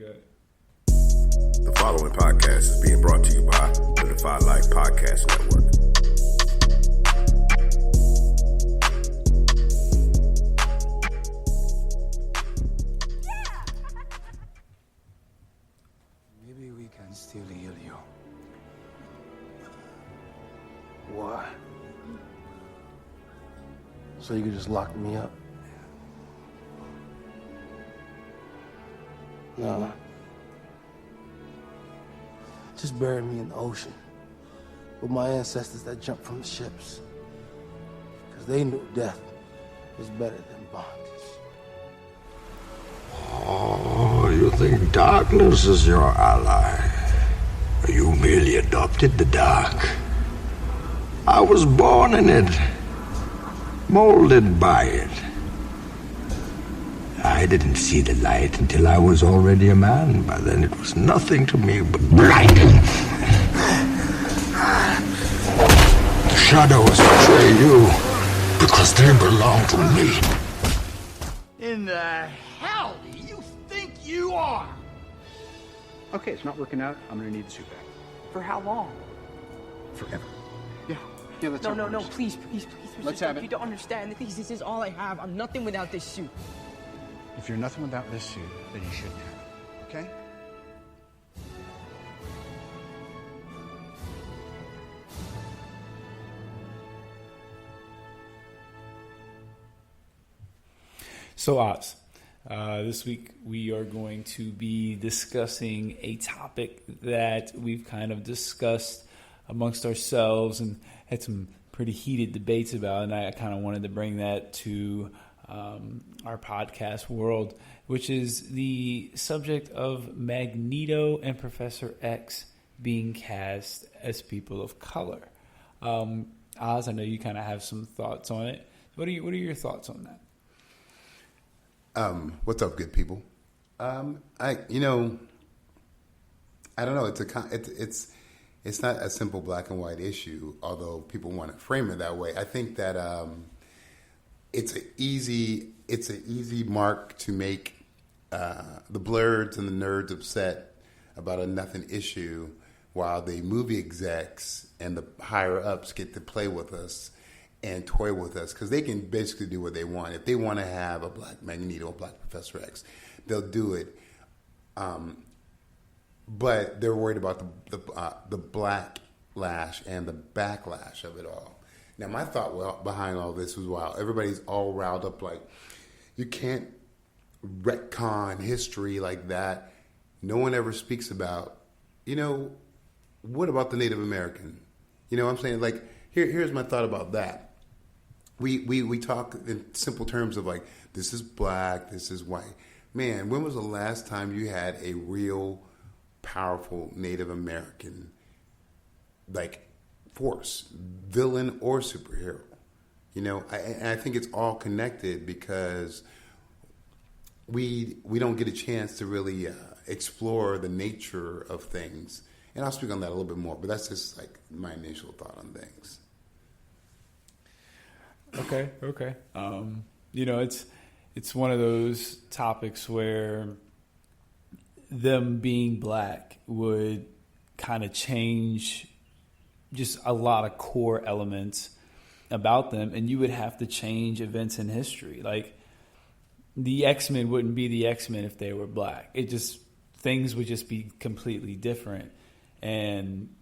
good. The following podcast is being brought to you by the Defy Life Podcast Network. Maybe we can still heal you. Why? So you could just lock me up? No. Just bury me in the ocean with my ancestors that jumped from the ships. Because they knew death was better than bondage. Oh, you think darkness is your ally? You merely adopted the dark. I was born in it, molded by it. I didn't see the light until I was already a man. By then it was nothing to me but blinding. The shadows betray you because they belong to me. In the hell do you think you are? Okay, it's not working out. I'm gonna need the suit back. For how long? Forever. Yeah, let's No, please, Let's Mr. have Stark, it. you don't understand. This is all I have. I'm nothing without this suit. If you're nothing without this suit, then you shouldn't have it, okay? So, Oz, this week we are going to be discussing a topic that we've kind of discussed amongst ourselves and had some pretty heated debates about, and I kind of wanted to bring that to our podcast world, which is the subject of Magneto and Professor X being cast as people of color. Oz, I know you kind of have some thoughts on it. What are your thoughts on that? What's up, good people? I don't know. It's not a simple black and white issue, although people want to frame it that way. I think that it's an easy mark to make the blurs and the nerds upset about a nothing issue, while the movie execs and the higher ups get to play with us and toy with us, because they can basically do what they want. If they want to have a black Magneto, a black Professor X, they'll do it. But they're worried about the backlash and the backlash of it all. Now, my thought behind all this was, wow, everybody's all riled up like, you can't retcon history like that. No one ever speaks about, what about the Native American? You know what I'm saying? Like, here's my thought about that. We talk in simple terms of like, this is black, this is white. Man, when was the last time you had a real powerful Native American like force, villain or superhero? I think it's all connected because we don't get a chance to really explore the nature of things. And I'll speak on that a little bit more, but that's just like my initial thought on things. Okay. It's one of those topics where them being black would kind of change just a lot of core elements about them, and you would have to change events in history. Like, the X-Men wouldn't be the X-Men if they were black. Things would just be completely different. And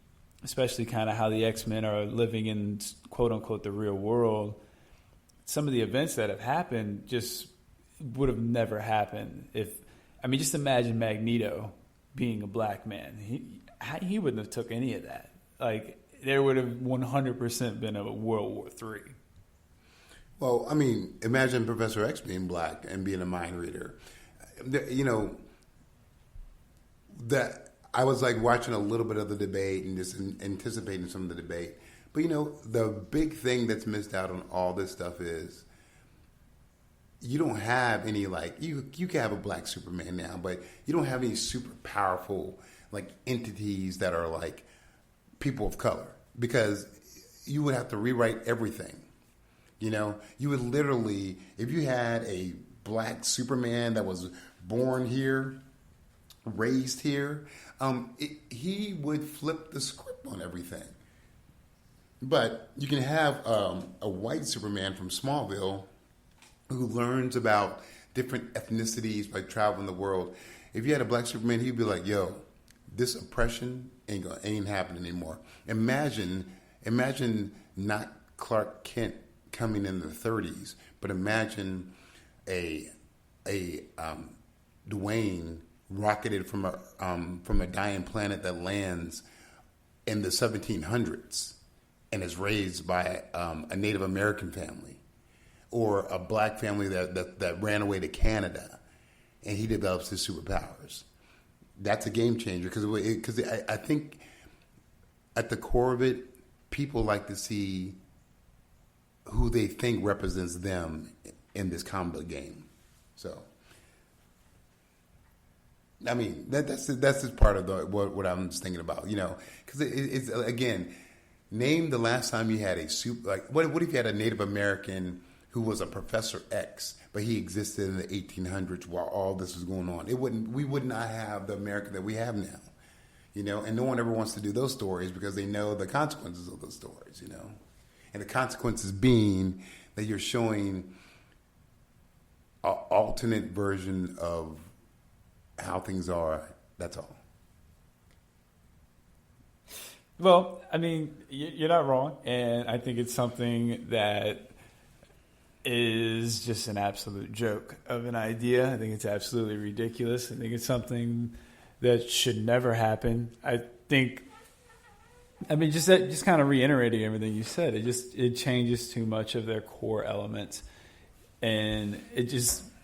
especially kind of how the X-Men are living in, quote unquote, the real world. Some of the events that have happened just would have never happened just imagine Magneto being a black man. He wouldn't have took any of that. Like, there would have 100% been a World War III. Well, imagine Professor X being black and being a mind reader. That I was like watching a little bit of the debate and just anticipating some of the debate. But the big thing that's missed out on all this stuff is you don't have any you can have a black Superman now, but you don't have any super powerful entities that are like people of color, because you would have to rewrite everything. You would literally, if you had a black Superman that was born here, raised here, he would flip the script on everything. But you can have a white Superman from Smallville who learns about different ethnicities by traveling the world. If you had a black Superman, he'd be like, yo, this oppression ain't happening anymore. Imagine not Clark Kent coming in the 30s, but imagine a Dwayne rocketed from a dying planet that lands in the 1700s and is raised by a Native American family or a black family that ran away to Canada, and he develops his superpowers. That's a game changer because I think at the core of it, people like to see who they think represents them in this comic book game. So, I mean, that's just part of what I'm just thinking about, because it's again, name the last time you had a what if you had a Native American who was a Professor X, but he existed in the 1800s while all this was going on? We would not have the America that we have now, and no one ever wants to do those stories because they know the consequences of those stories, and the consequences being that you're showing an alternate version of how things are. That's all. Well, I mean, you're not wrong, and I think it's something that is just an absolute joke of an idea. I think it's absolutely ridiculous. I think it's something that should never happen. Just kind of reiterating everything you said, it changes too much of their core elements, and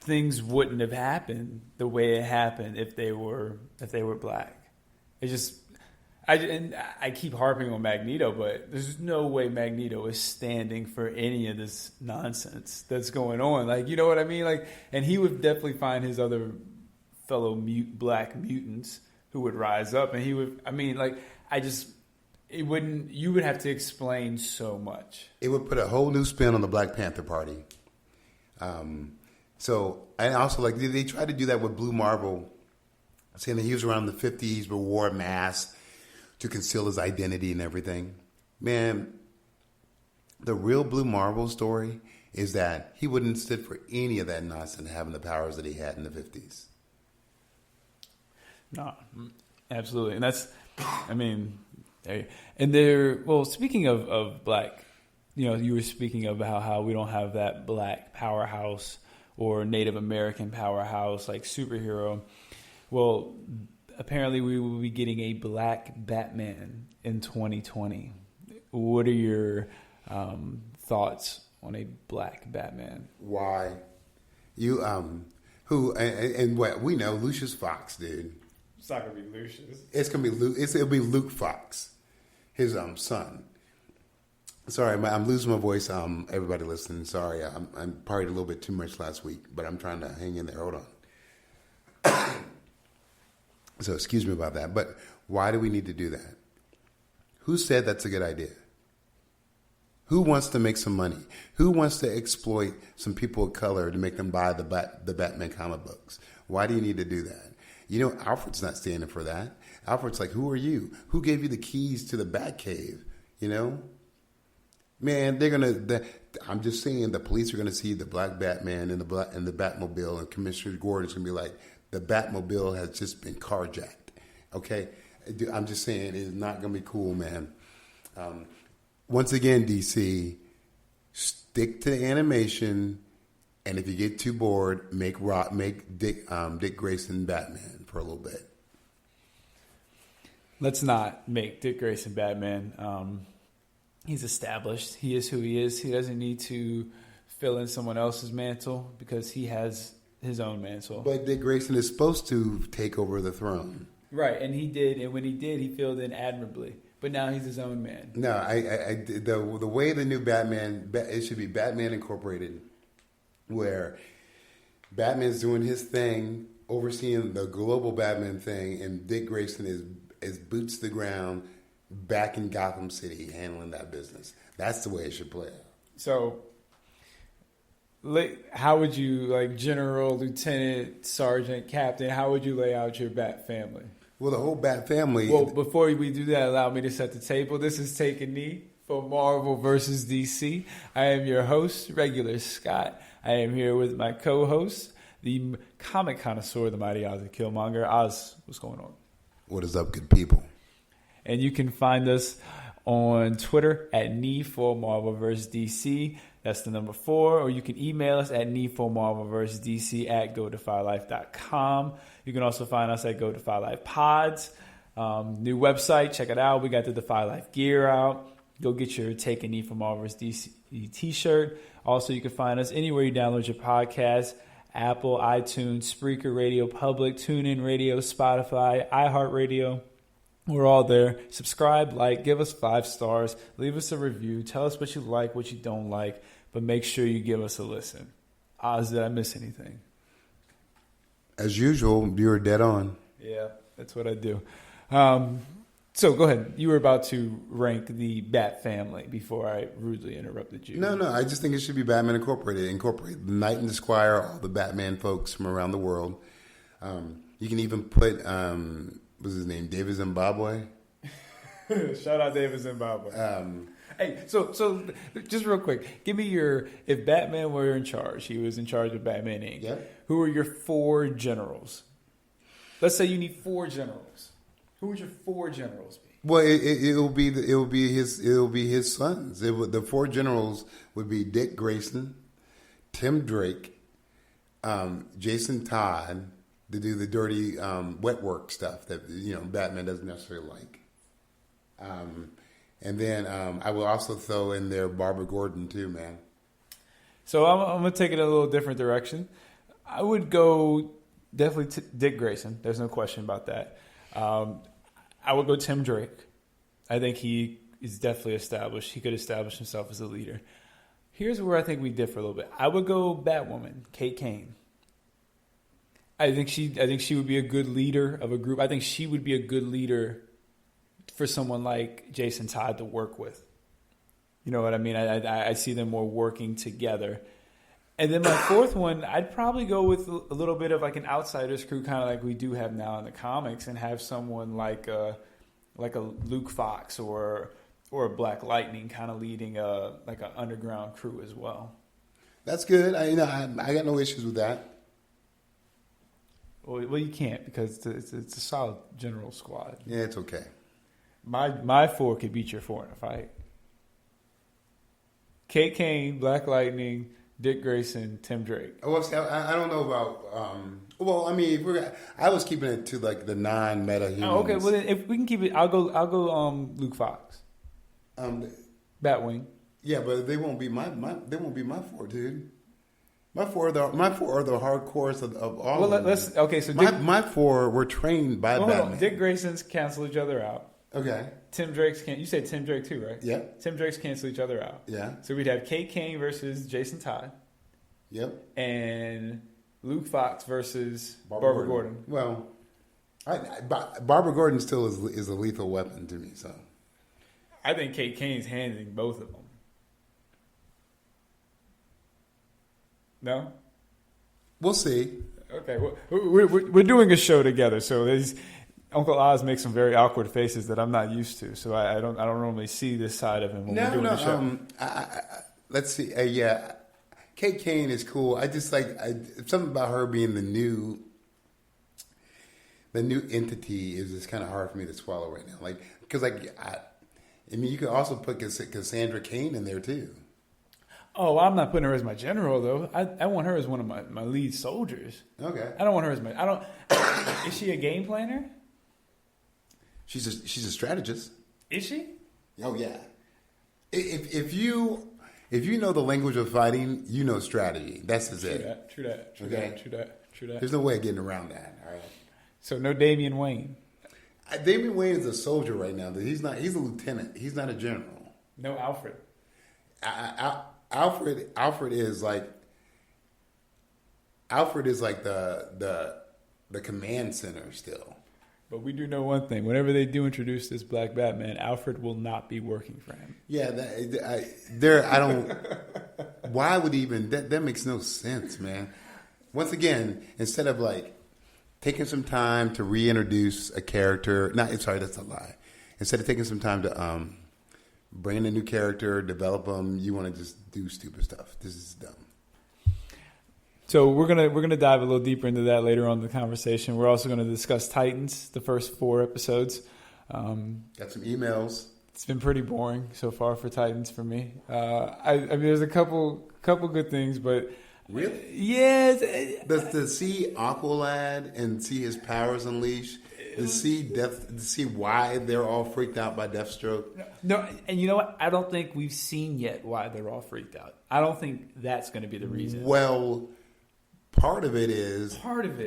things wouldn't have happened the way it happened if they were black. I keep harping on Magneto, but there's no way Magneto is standing for any of this nonsense that's going on. Like, you know what I mean? Like, and he would definitely find his other fellow black mutants who would rise up, and he would. I mean, like, it wouldn't. You would have to explain so much. It would put a whole new spin on the Black Panther Party. So, and also, like, they tried to do that with Blue Marvel, saying that he was around the 50s but wore a mask to conceal his identity and everything. Man, the real Blue Marvel story is that he wouldn't stood for any of that nonsense having the powers that he had in the 50s. No, absolutely. And that's, I mean, speaking of black, you were speaking of how we don't have that black powerhouse or Native American powerhouse like superhero. Well, apparently we will be getting a black Batman in 2020. What are your thoughts on a black Batman? Why? You who and what we know, Lucius Fox, dude. It's not gonna be Lucius. It's gonna be it'll be Luke Fox, his son. Sorry, I'm losing my voice. Everybody listening, sorry. I'm partied a little bit too much last week, but I'm trying to hang in there. Hold on. So excuse me about that. But why do we need to do that? Who said that's a good idea? Who wants to make some money? Who wants to exploit some people of color to make them buy the Batman comic books? Why do you need to do that? Alfred's not standing for that. Alfred's like, who are you? Who gave you the keys to the Batcave? Man, I'm just saying the police are gonna see the black Batman and the Batmobile, and Commissioner Gordon's gonna be like, the Batmobile has just been carjacked. Okay, I'm just saying it is not gonna be cool, man. Once again, DC, stick to the animation, and if you get too bored, make Dick Grayson Batman for a little bit. Let's not make Dick Grayson Batman. He's established. He is who he is. He doesn't need to fill in someone else's mantle because he has his own mantle. But Dick Grayson is supposed to take over the throne. Right, and he did. And when he did, he filled in admirably. But now he's his own man. No, the way the new Batman, it should be Batman Incorporated, where Batman's doing his thing, overseeing the global Batman thing, and Dick Grayson is boots to the ground, back in Gotham City, handling that business. That's the way it should play out. So, how would you, like general, lieutenant, sergeant, captain, how would you lay out your Bat family? Well, the whole Bat family. Well, before we do that, allow me to set the table. This is Take a Knee for Marvel versus DC. I am your host, Regular Scott. I am here with my co-host, the comic connoisseur, the mighty Ozzy Killmonger. Oz, what's going on? What is up, good people? And you can find us on Twitter at Knee for Marvel vs. DC. That's the number 4. Or you can email us at Knee for Marvel vs. DC at GoDefyLife.com. You can also find us at Go Defy Life Pods. New website, check it out. We got the Defy Life gear out. Go get your Take a Knee for Marvel vs. DC t-shirt. Also, you can find us anywhere you download your podcast. Apple, iTunes, Spreaker Radio Public, TuneIn Radio, Spotify, iHeartRadio. We're all there. Subscribe, like, give us 5 stars, leave us a review, tell us what you like, what you don't like, but make sure you give us a listen. Oz, did I miss anything? As usual, you're dead on. Yeah, that's what I do. So go ahead. You were about to rank the Bat family before I rudely interrupted you. No, I just think it should be Batman Incorporated. Incorporate the Knight and the Squire, all the Batman folks from around the world. You can even put... what's his name? David Zimbabwe. Shout out David Zimbabwe. Hey, so just real quick, give me your, if Batman were in charge, he was in charge of Batman Inc. Yep. Who are your 4 generals? Let's say you need 4 generals. Who would your 4 generals be? Well, it'll be his sons. The 4 generals would be Dick Grayson, Tim Drake, Jason Todd, to do the dirty wet work stuff that Batman doesn't necessarily like. And then I will also throw in there Barbara Gordon too, man. So I'm going to take it a little different direction. I would go definitely Dick Grayson. There's no question about that. I would go Tim Drake. I think he is definitely established. He could establish himself as a leader. Here's where I think we differ a little bit. I would go Batwoman, Kate Kane. I think she would be a good leader of a group. I think she would be a good leader for someone like Jason Todd to work with. You know what I mean? I see them more working together. And then my 4th one, I'd probably go with a little bit of like an outsiders crew, kind of like we do have now in the comics, and have someone like a Luke Fox or a Black Lightning kind of leading like an underground crew as well. That's good. I got no issues with that. Well, you can't because it's a solid general squad. Yeah, it's okay. My 4 could beat your 4 in a fight. Kate Kane, Black Lightning, Dick Grayson, Tim Drake. Well, see, I don't know about. Well, I mean, I was keeping it to like the non-meta humans. Oh, okay. Well, then if we can keep it, I'll go. Luke Fox. Batwing. Yeah, but they won't be my 4, dude. My four are the hardcores of all. Well, let's okay. So my 4 were trained by Batman. On. Dick Grayson's cancel each other out. Okay. Tim Drake's you said Tim Drake too, right? Yeah. Tim Drake's cancel each other out. Yeah. So we'd have Kate Kane versus Jason Todd. Yep. And Luke Fox versus Barbara Gordon. Well, Barbara Gordon still is a lethal weapon to me. So I think Kate Kane's handling both of them. No? We'll see. Okay, well, we're doing a show together, so Uncle Oz makes some very awkward faces that I'm not used to. So I don't normally see this side of him when we're doing the show. Let's see. Yeah, Kate Kane is cool. I just like something about her being the new entity is just kind of hard for me to swallow right now. Like because I mean you could also put Cassandra Cain in there too. Oh, well, I'm not putting her as my general, though. I want her as one of my lead soldiers. Okay. I don't want her as is she a game planner? She's a strategist. Is she? Oh, yeah. If you know the language of fighting, you know strategy. That's just it. True that. There's no way of getting around that, all right? So no Damian Wayne. Damian Wayne is a soldier right now. He's a lieutenant. He's not a general. No Alfred. Alfred is like the command center still. But we do know one thing. Whenever they do introduce this Black Batman, Alfred will not be working for him. Yeah, I don't. Why would even that makes no sense, man. Once again, instead of like taking some time to reintroduce a character, sorry, that's a lie. Instead of taking some time to bring in a new character, develop them, you want to just do stupid stuff. This is dumb. So we're gonna dive a little deeper into that later on in the conversation. We're also going to discuss Titans, the first 4 episodes. Got some emails. It's been pretty boring so far for Titans for me. I mean, there's a couple good things, but really, yeah. To see Aqualad and see his powers unleashed, to see why they're all freaked out by Deathstroke. No, and you know what? I don't think we've seen yet why they're all freaked out. I don't think that's going to be the reason. Well, part of it is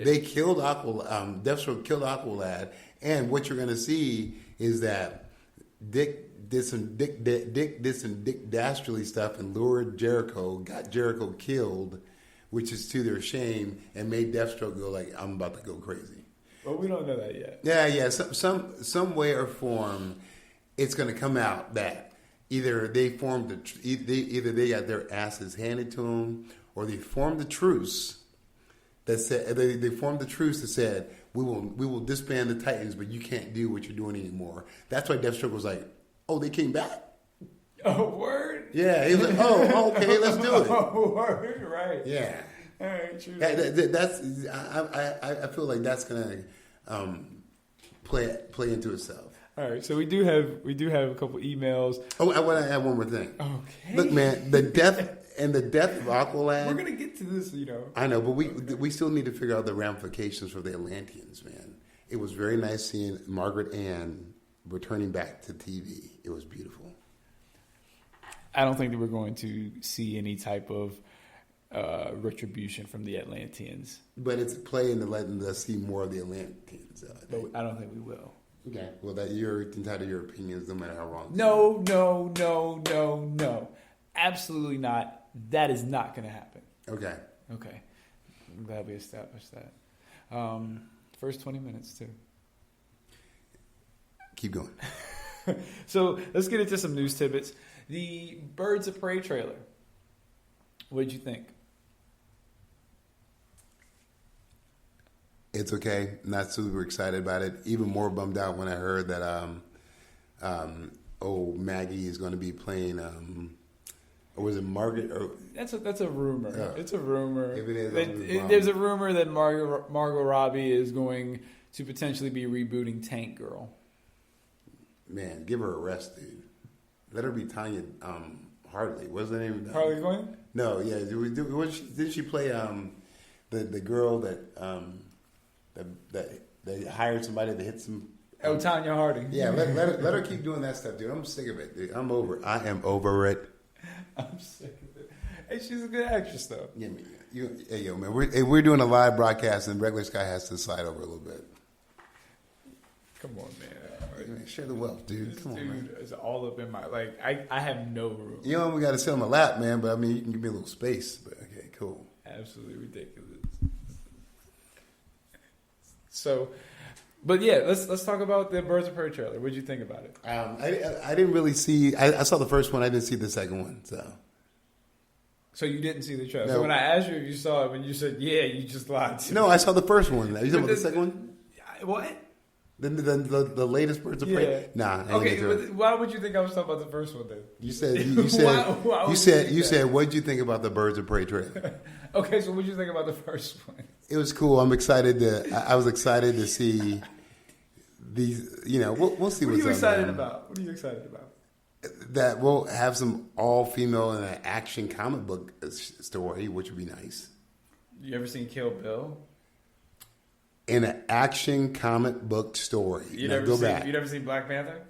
they killed Deathstroke killed Aqualad, and what you're going to see is that Dick did some dastardly stuff and lured Jericho, got Jericho killed, which is to their shame, and made Deathstroke go like, I'm about to go crazy. Well, we don't know that yet. Yeah. Some way or form, it's going to come out that either they they got their asses handed to them, or they formed a truce that said they formed a truce that said we will disband the Titans, but you can't do what you're doing anymore. That's why Deathstroke was like, oh, they came back. Oh, word. Yeah, he was like, oh, okay, let's do it. Oh, word, right. Yeah. All right, true. I feel like that's gonna play into itself. All right, so we do have a couple emails. Oh, I want to add one more thing. Okay. Look, man, the death of Aqualad. We're gonna get to this, you know. I know, but we still need to figure out the ramifications for the Atlanteans, man. It was very nice seeing Margaret Ann returning back to TV. It was beautiful. I don't think that we're going to see any type of retribution from the Atlanteans. But it's a play into letting us see more of the Atlanteans. But I don't think we will. Okay. Well, that you're entitled to your opinions, no matter how wrong. No. Absolutely not. That is not going to happen. Okay. I'm glad we established that. First 20 minutes, too. Keep going. So let's get into some news tidbits. The Birds of Prey trailer. What did you think? It's okay. Not super excited about it. Even more bummed out when I heard that Maggie is going to be playing or was it Margaret? Or, that's a rumor. It's a rumor. If it is, there's a rumor that Margot Robbie is going to potentially be rebooting Tank Girl. Man, give her a rest, dude. Let her be Tanya Hartley. What's the name? Harley Quinn? No, yeah. Didn't she play the girl that they hired somebody to hit some? Oh, Tanya Harding. Yeah, let her keep doing that stuff, dude. I'm sick of it, dude. I'm over it. I am over it. I'm sick of it. Hey, she's a good actress, though. Yeah, man. We're doing a live broadcast, and regular Sky has to slide over a little bit. Come on, man. Share the wealth, dude. Come on, man. It's all up in my I have no room. You know, we got to sit on my lap, man. But I mean, you can give me a little space. But okay, cool. Absolutely ridiculous. So, but yeah, let's talk about the Birds of Prey trailer. What did you think about it? I didn't really see. I saw the first one. I didn't see the second one. So you didn't see the trailer. No. So when I asked you if you saw it, when you said yeah, you just lied to me. No, I saw the first one. Are you talking about the second one? What? The latest Birds of Prey? Yeah. Nah. Okay, but why would you think I was talking about the first one then? You said Why you said what did you think about the Birds of Prey trailer? Okay, so what did you think about the first one? It was cool. I was excited to see these. You know, we'll see What are what's you up, excited man. about? What are you excited about? That we'll have some all female in an action comic book story, which would be nice. You ever seen Kill Bill? In an action comic book story. You now, never seen Black Panther?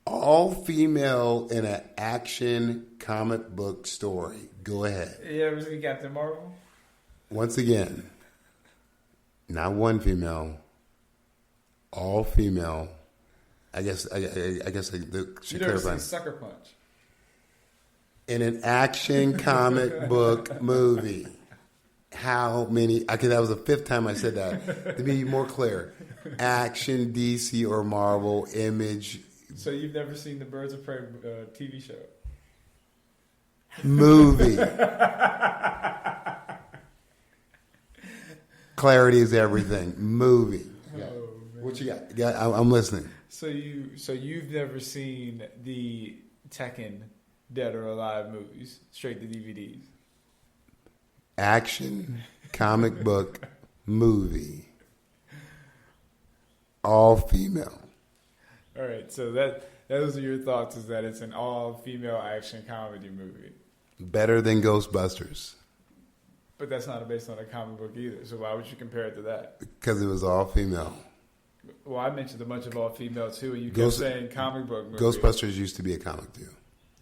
All female in an action comic book story. Go ahead. You ever seen Captain Marvel? Once again, not one female, all female. I guess I should You never clarify. seen Sucker Punch? In an action comic book movie. how many? Okay, that was the fifth time I said that. To be more clear, Action, DC, or Marvel, Image, So you've never seen the Birds of Prey TV show? movie. Clarity is everything. Movie. Yeah. What you got? Yeah, I'm listening. So you've never seen the Tekken Dead or Alive movies straight to DVDs? Action, comic book, movie. All female. All right, so those are your thoughts, is that it's an all-female action comedy movie. Better than Ghostbusters. But that's not based on a comic book either, so why would you compare it to that? Because it was all female. Well, I mentioned a bunch of all-female too, and you kept saying comic book movie. Ghostbusters used to be a comic too.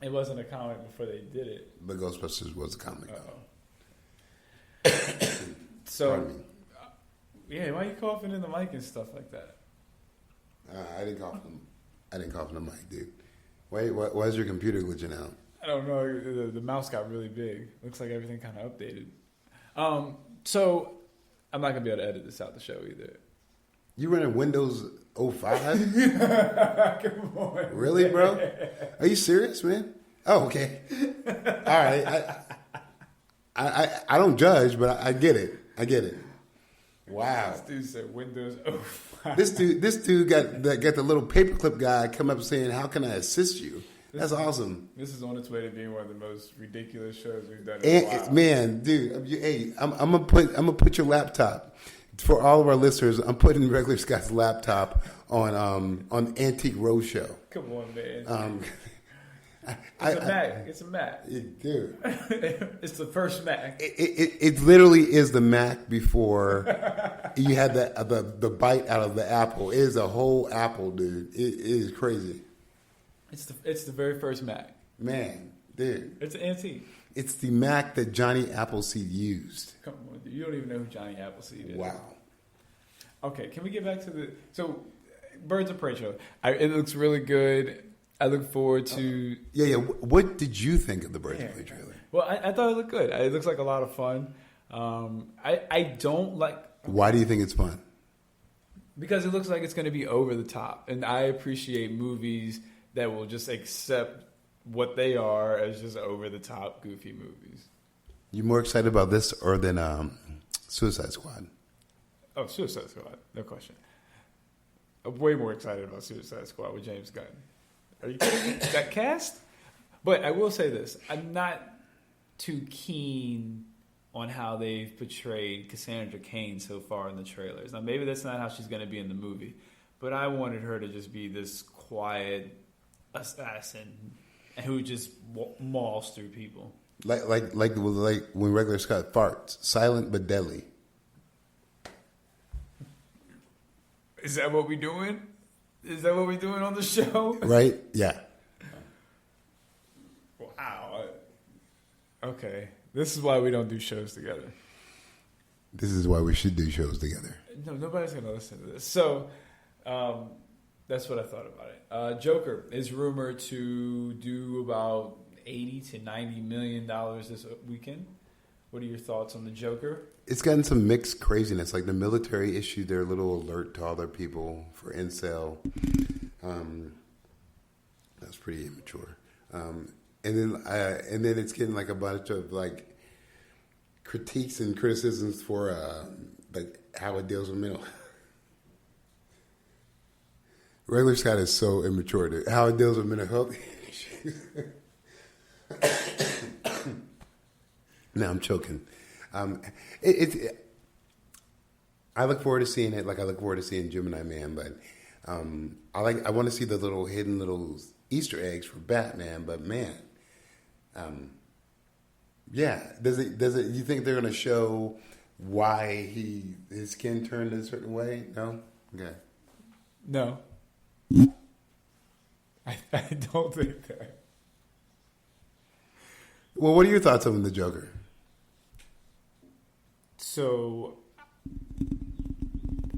It wasn't a comic before they did it. But Ghostbusters was a comic. So, yeah, why are you coughing in the mic and stuff like that? I didn't cough in the mic, dude. Why is your computer glitching out? I don't know. The mouse got really big. Looks like everything kind of updated. So I'm not gonna be able to edit this out the show either. You running Windows 05? Come on, really, bro? Are you serious, man? Oh, okay. All right. I don't judge, but I get it. I get it. Wow. This dude said Windows 05. This dude got the little paperclip guy come up saying, "How can I assist you?" That's awesome. This is on its way to being one of the most ridiculous shows we've done in a while. Man, dude, hey, I'm gonna put your laptop for all of our listeners. I'm putting Regular Scott's laptop on Antique Roadshow. Come on, man. It's a Mac. Dude. It's the first Mac. It literally is the Mac before you had the bite out of the apple. It is a whole apple, dude. It is crazy. It's the very first Mac. Man, dude. It's an antique. It's the Mac that Johnny Appleseed used. Come on, dude. You don't even know who Johnny Appleseed is. Wow. Okay, can we get back to Birds of Prey show? It looks really good. I look forward to... Yeah. What did you think of the Birds of Prey trailer? Well, I thought it looked good. It looks like a lot of fun. I don't like... Why do you think it's fun? Because it looks like it's going to be over the top. And I appreciate movies that will just accept what they are as just over the top, goofy movies. You more excited about this or than Suicide Squad? Oh, Suicide Squad. No question. I'm way more excited about Suicide Squad with James Gunn. Are you kidding me? That cast? But I will say this. I'm not too keen on how they've portrayed Cassandra Cain so far in the trailers. Now, maybe that's not how she's going to be in the movie. But I wanted her to just be this quiet assassin who just mauls through people. Like when Regular Scott farts. Silent but deadly. Is that what we're doing? Is that what we're doing on the show? Right? Yeah. Wow. Okay. This is why we don't do shows together. This is why we should do shows together. No, nobody's going to listen to this. So, that's what I thought about it. Joker is rumored to do about $80 to $90 million this weekend. What are your thoughts on the Joker? It's gotten some mixed craziness. Like the military issued their little alert to all their people for incel. That's pretty immature. And then it's getting like a bunch of like critiques and criticisms for like how it deals with mental. Regular Scott is so immature, dude. How it deals with mental health issues. No, I'm choking. I look forward to seeing it. Like I look forward to seeing Gemini Man, but I want to see the little hidden little Easter eggs for Batman. But man, yeah. Does it? You think they're going to show why his skin turned a certain way? No. Okay. No. I don't think that. Well, what are your thoughts on the Joker? So,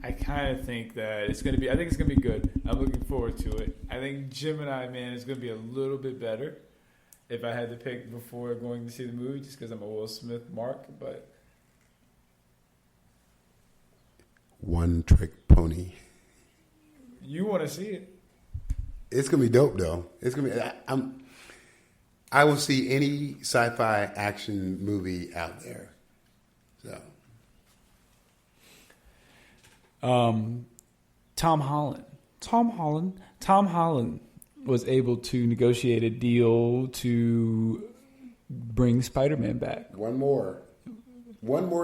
I kind of think that it's going to be... I think it's going to be good. I'm looking forward to it. I think Gemini Man is going to be a little bit better if I had to pick before going to see the movie, just because I'm a Will Smith mark. But one trick pony. You want to see it? It's gonna be dope, though. It's gonna be. I will see any sci-fi action movie out there. So, Tom Holland was able to negotiate a deal to bring Spider-Man back. one more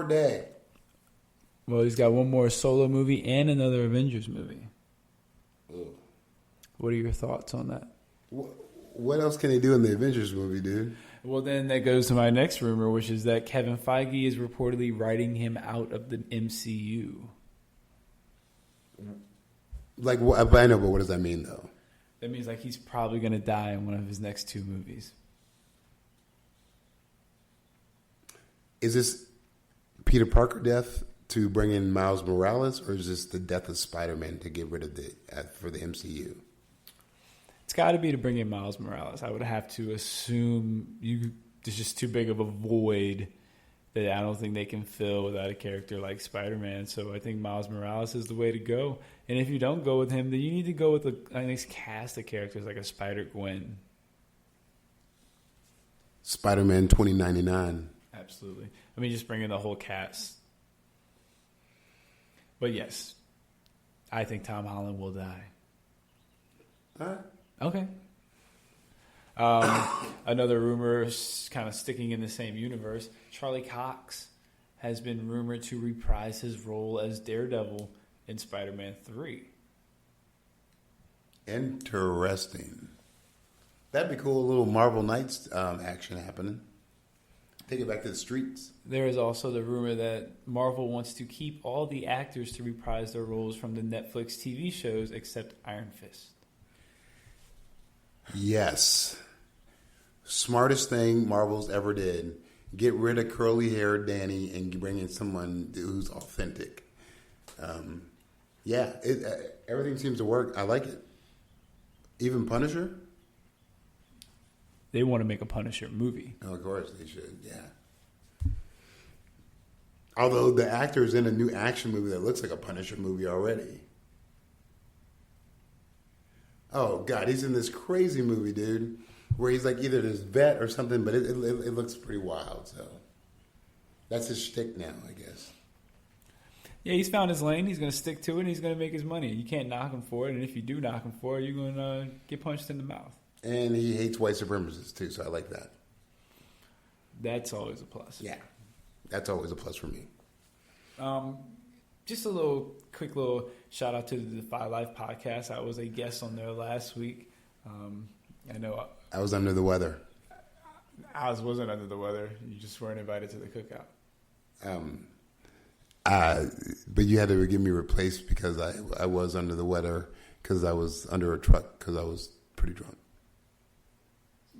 day. Well, he's got one more solo movie and another Avengers movie. Ugh. What are your thoughts on that? What else can they do in the Avengers movie, dude? Well, then that goes to my next rumor, which is that Kevin Feige is reportedly writing him out of the MCU. Like, I know, but what does that mean, though? That means like he's probably going to die in one of his next two movies. Is this Peter Parker death to bring in Miles Morales, or is this the death of Spider-Man to get rid of for the MCU? It's got to be to bring in Miles Morales. I would have to assume there's just too big of a void that I don't think they can fill without a character like Spider-Man. So I think Miles Morales is the way to go. And if you don't go with him, then you need to go with a nice cast of characters like a Spider-Gwen. Spider-Man 2099. Absolutely. I mean, just bring in the whole cast. But yes, I think Tom Holland will die. All right. Okay. Another rumor, kind of sticking in the same universe, Charlie Cox has been rumored to reprise his role as Daredevil in Spider-Man 3. Interesting. That'd be cool. A little Marvel Knights action happening. Take it back to the streets. There is also the rumor that Marvel wants to keep all the actors to reprise their roles from the Netflix TV shows except Iron Fist. Yes. Smartest thing Marvel's ever did. Get rid of curly-haired Danny and bring in someone who's authentic. Everything seems to work. I like it. Even Punisher? They want to make a Punisher movie. Oh, of course they should, yeah. Although the actor is in a new action movie that looks like a Punisher movie already. Oh, God, he's in this crazy movie, dude, where he's like either this vet or something, but it looks pretty wild, so that's his shtick now, I guess. Yeah, he's found his lane. He's going to stick to it, and he's going to make his money. You can't knock him for it, and if you do knock him for it, you're going to get punched in the mouth. And he hates white supremacists, too, so I like that. That's always a plus. Yeah, that's always a plus for me. Just a quick little shout out to the Defy Life podcast. I was a guest on there last week. I know I was under the weather. I wasn't under the weather. You just weren't invited to the cookout. But you had to get me replaced because I was under the weather because I was under a truck because I was pretty drunk.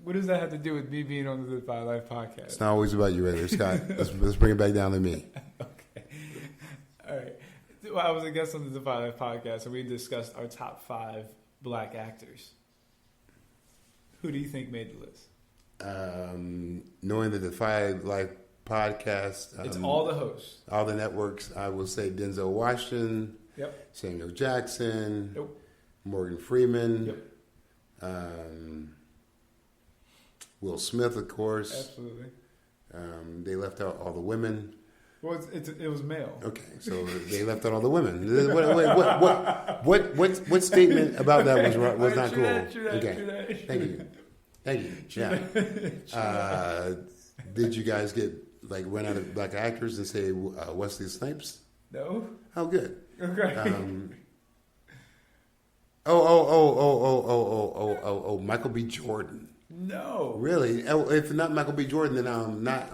What does that have to do with me being on the Defy Life podcast? It's not always about you, rather, Scott. Let's bring it back down to me. Okay. All right. Well, I was a guest on the Defy Life podcast, and we discussed our top 5 black actors. Who do you think made the list? Knowing the Defy Life podcast, it's all the hosts, all the networks. I will say Denzel Washington, yep. Samuel Jackson, yep. Morgan Freeman, yep. Will Smith, of course. Absolutely. They left out all the women. Well, it was male. Okay, so they left out all the women. What statement about that was not cool? Okay, thank you. Yeah. Did you guys get run out of black actors and say Wesley Snipes? No. Oh, good. Okay. Michael B. Jordan. No. Really? Oh, if not Michael B. Jordan, then not.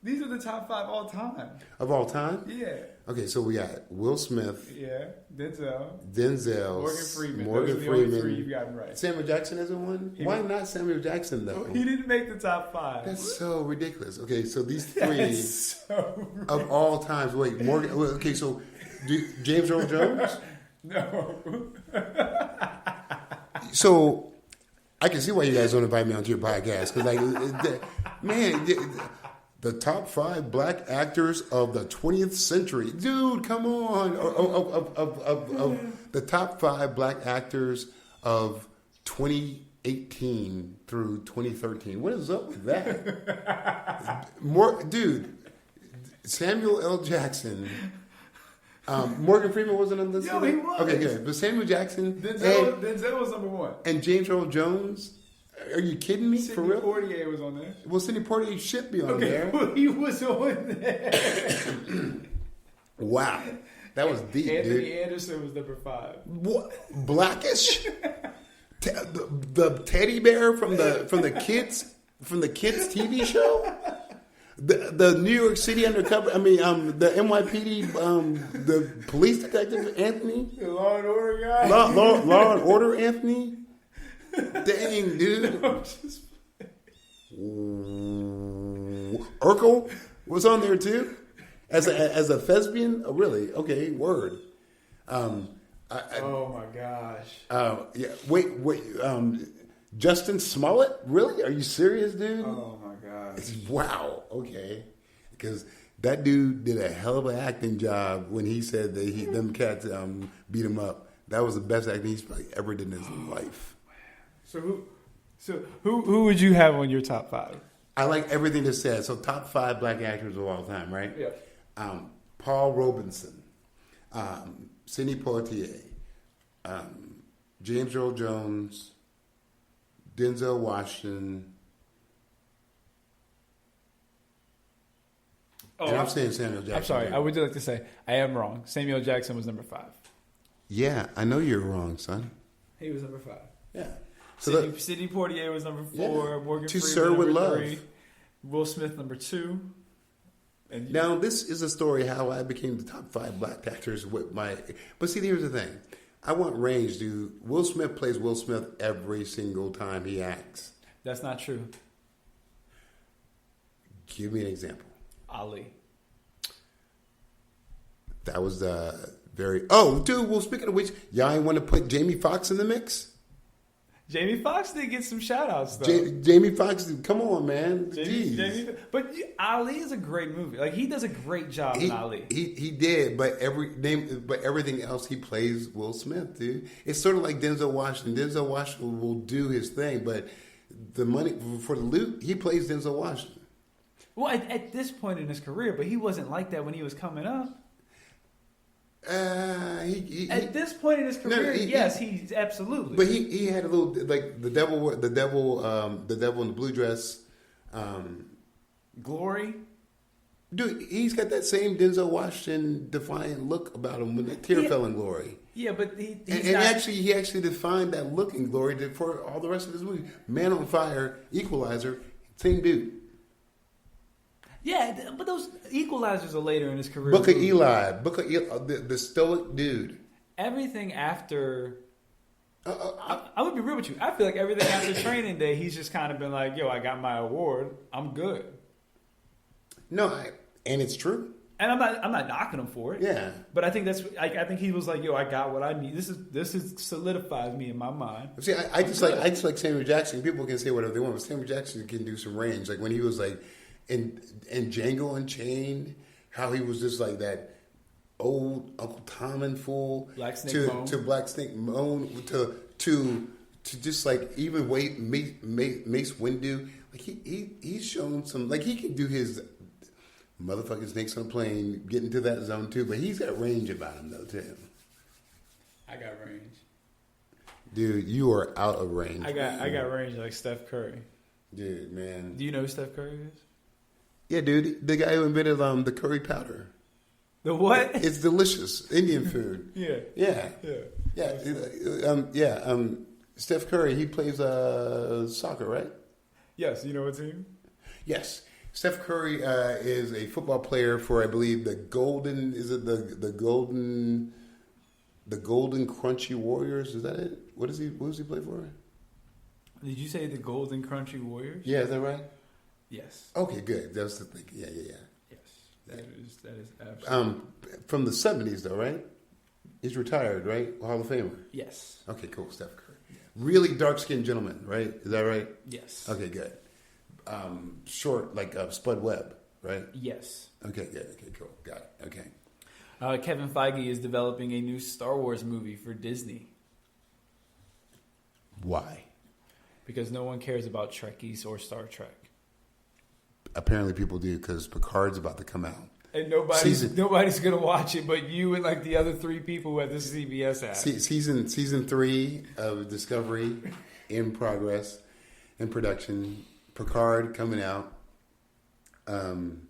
These are the top 5 all time. Of all time? Yeah. Okay, so we got Will Smith. Yeah. Denzel. Morgan Those are the Freeman. only 3 you've gotten right. Samuel Jackson isn't one? Why not Samuel Jackson, though? He didn't make the top 5. That's so ridiculous. Okay, so these 3 so of all times. Wait, Morgan. Okay, so James Earl Jones? No. So I can see why you guys don't invite me onto your podcast because, man, The top 5 black actors of the 20th century. Dude, come on. Of the top 5 black actors of 2018 through 2013. What is up with that? Dude, Samuel L. Jackson. Morgan Freeman wasn't on this. No, he was. Okay, good. But Samuel Jackson. Denzel was number 1. And James Earl Jones. Are you kidding me? Sidney For real? Poitier was on there. Well, Sidney Poitier should be on there. Well, he was on there. Wow. That was deep, Anthony dude. Anderson was number 5. What? Blackish? The teddy bear from the kids TV show? The New York City undercover, the NYPD, the police detective Anthony? The Law and Order guy? Law and Order Anthony? Dang, dude. Urkel was on there too? As a thespian? Oh, really? Okay, word. Oh my gosh. Yeah. Wait. Justin Smollett? Really? Are you serious, dude? Oh my gosh. Wow. Okay. Because that dude did a hell of an acting job when he said that them cats beat him up. That was the best acting he's probably ever did in his life. So who would you have on your top 5? I like everything that's said. So top 5 black actors of all time, right? Yeah. Paul Robeson, Sidney Poitier, James Earl Jones, Denzel Washington. And I'm saying Samuel Jackson. I'm sorry. I would like to say I am wrong. Samuel Jackson was number 5. Yeah, I know you're wrong, son. He was number 5. Yeah. Sidney Poitier was number 4. Yeah. Morgan To Freeman Sir number with Love. 3. Will Smith number 2. And Now, this is a story how I became the top 5 black actors with my... But see, here's the thing. I want range, dude. Will Smith plays Will Smith every single time he acts. that's not true. Give me an example. Ali. That was very... Oh, dude, well, speaking of which, y'all ain't want to put Jamie Foxx in the mix? Jamie Foxx did get some shout outs though. Jamie Foxx, come on, man. Jeez. But Ali is a great movie. Like he does a great job in Ali. He did, but everything else he plays Will Smith, dude. It's sort of like Denzel Washington. Denzel Washington will do his thing, but the money for the loot, he plays Denzel Washington. Well, at this point in his career, but he wasn't like that when he was coming up. At this point in his career, yes, he's absolutely. But he had a little like the devil in the blue dress. Glory. Dude, he's got that same Denzel Washington defiant look about him when the tear fell in Glory. Yeah, but he actually defined that look in Glory for all the rest of his movie. Man on Fire, Equalizer, same dude. Yeah, but those equalizers are later in his career. Book of Eli, the stoic dude. Everything after... I would be real with you. I feel like everything after Training Day, he's just kind of been like, yo, I got my award. I'm good. No, and it's true. And I'm not knocking him for it. Yeah. But I think I think he was like, yo, I got what I need. This is solidifies me in my mind. See, I just like Samuel Jackson. People can say whatever they want, but Samuel Jackson can do some range. Like when he was like in Django Unchained, how he was just like that old Uncle Tom and fool Black Snake to Black Snake Moan to just like even Mace Windu. Like he's shown some, like he can do his motherfucking snakes on a plane, get into that zone too, but he's got range about him though too. I got range. Dude, you are out of range. I got range like Steph Curry. Dude, man. Do you know who Steph Curry is? Yeah, dude. The guy who invented the curry powder. The what? It's delicious. Indian food. Yeah. Yeah. Yeah. Yeah. Steph Curry, he plays soccer, right? Yes. You know what team? Yes. Steph Curry is a football player for, I believe, the Golden. Is it the Golden Crunchy Warriors? Is that it? What does he play for? Did you say the Golden Crunchy Warriors? Yeah, is that right? Yes. Okay, good. That's the thing. Yeah. Yes. That is absolutely. From the 70s, though, right? He's retired, right? Hall of Famer. Yes. Okay, cool. Steph Curry. Really dark-skinned gentleman, right? Is that right? Yes. Okay, good. Short, like Spud Webb. right? Yes. Okay, yeah, okay, cool. Got it. Okay. Kevin Feige is developing a new Star Wars movie for Disney Why? because no one cares about Trekkies or Star Trek. Apparently people do because Picard's about to come out. And nobody's going to watch it but you and like the other 3 people at the CBS app. Season 3 of Discovery in progress, in production. Picard coming out. I'm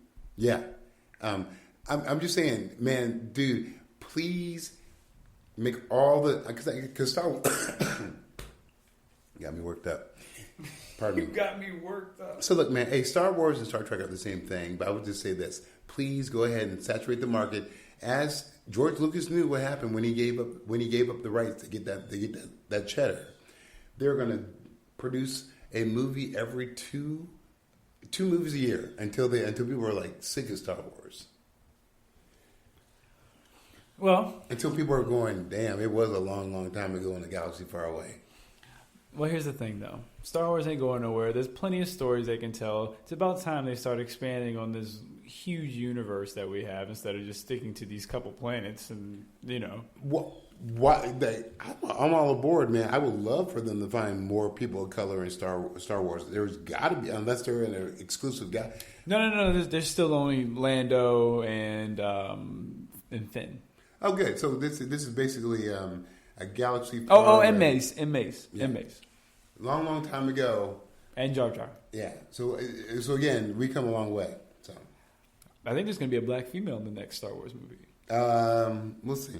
just saying, man, dude, please make all the because Star Wars got me worked up. Pardon me. You got me worked up. So look, man, hey, Star Wars and Star Trek are the same thing, but I would just say this: please go ahead and saturate the market. As George Lucas knew what happened when he gave up the rights to get that cheddar. They're going to produce a movie every two movies a year until people are like sick of Star Wars. Well, until people are going, damn, it was a long, long time ago in a galaxy far away. Well, here's the thing, though. Star Wars ain't going nowhere. There's plenty of stories they can tell. It's about time they start expanding on this huge universe that we have instead of just sticking to these couple planets and, you know. I'm all aboard, man. I would love for them to find more people of color in Star Wars. There's got to be, unless they're in an exclusive guy. No. There's still only Lando and Finn. Oh, good. So this is basically a galaxy. And Mace. Yeah. Long, long time ago. And Jar Jar. Yeah. So again, we come a long way. So I think there's going to be a black female in the next Star Wars movie. We'll see.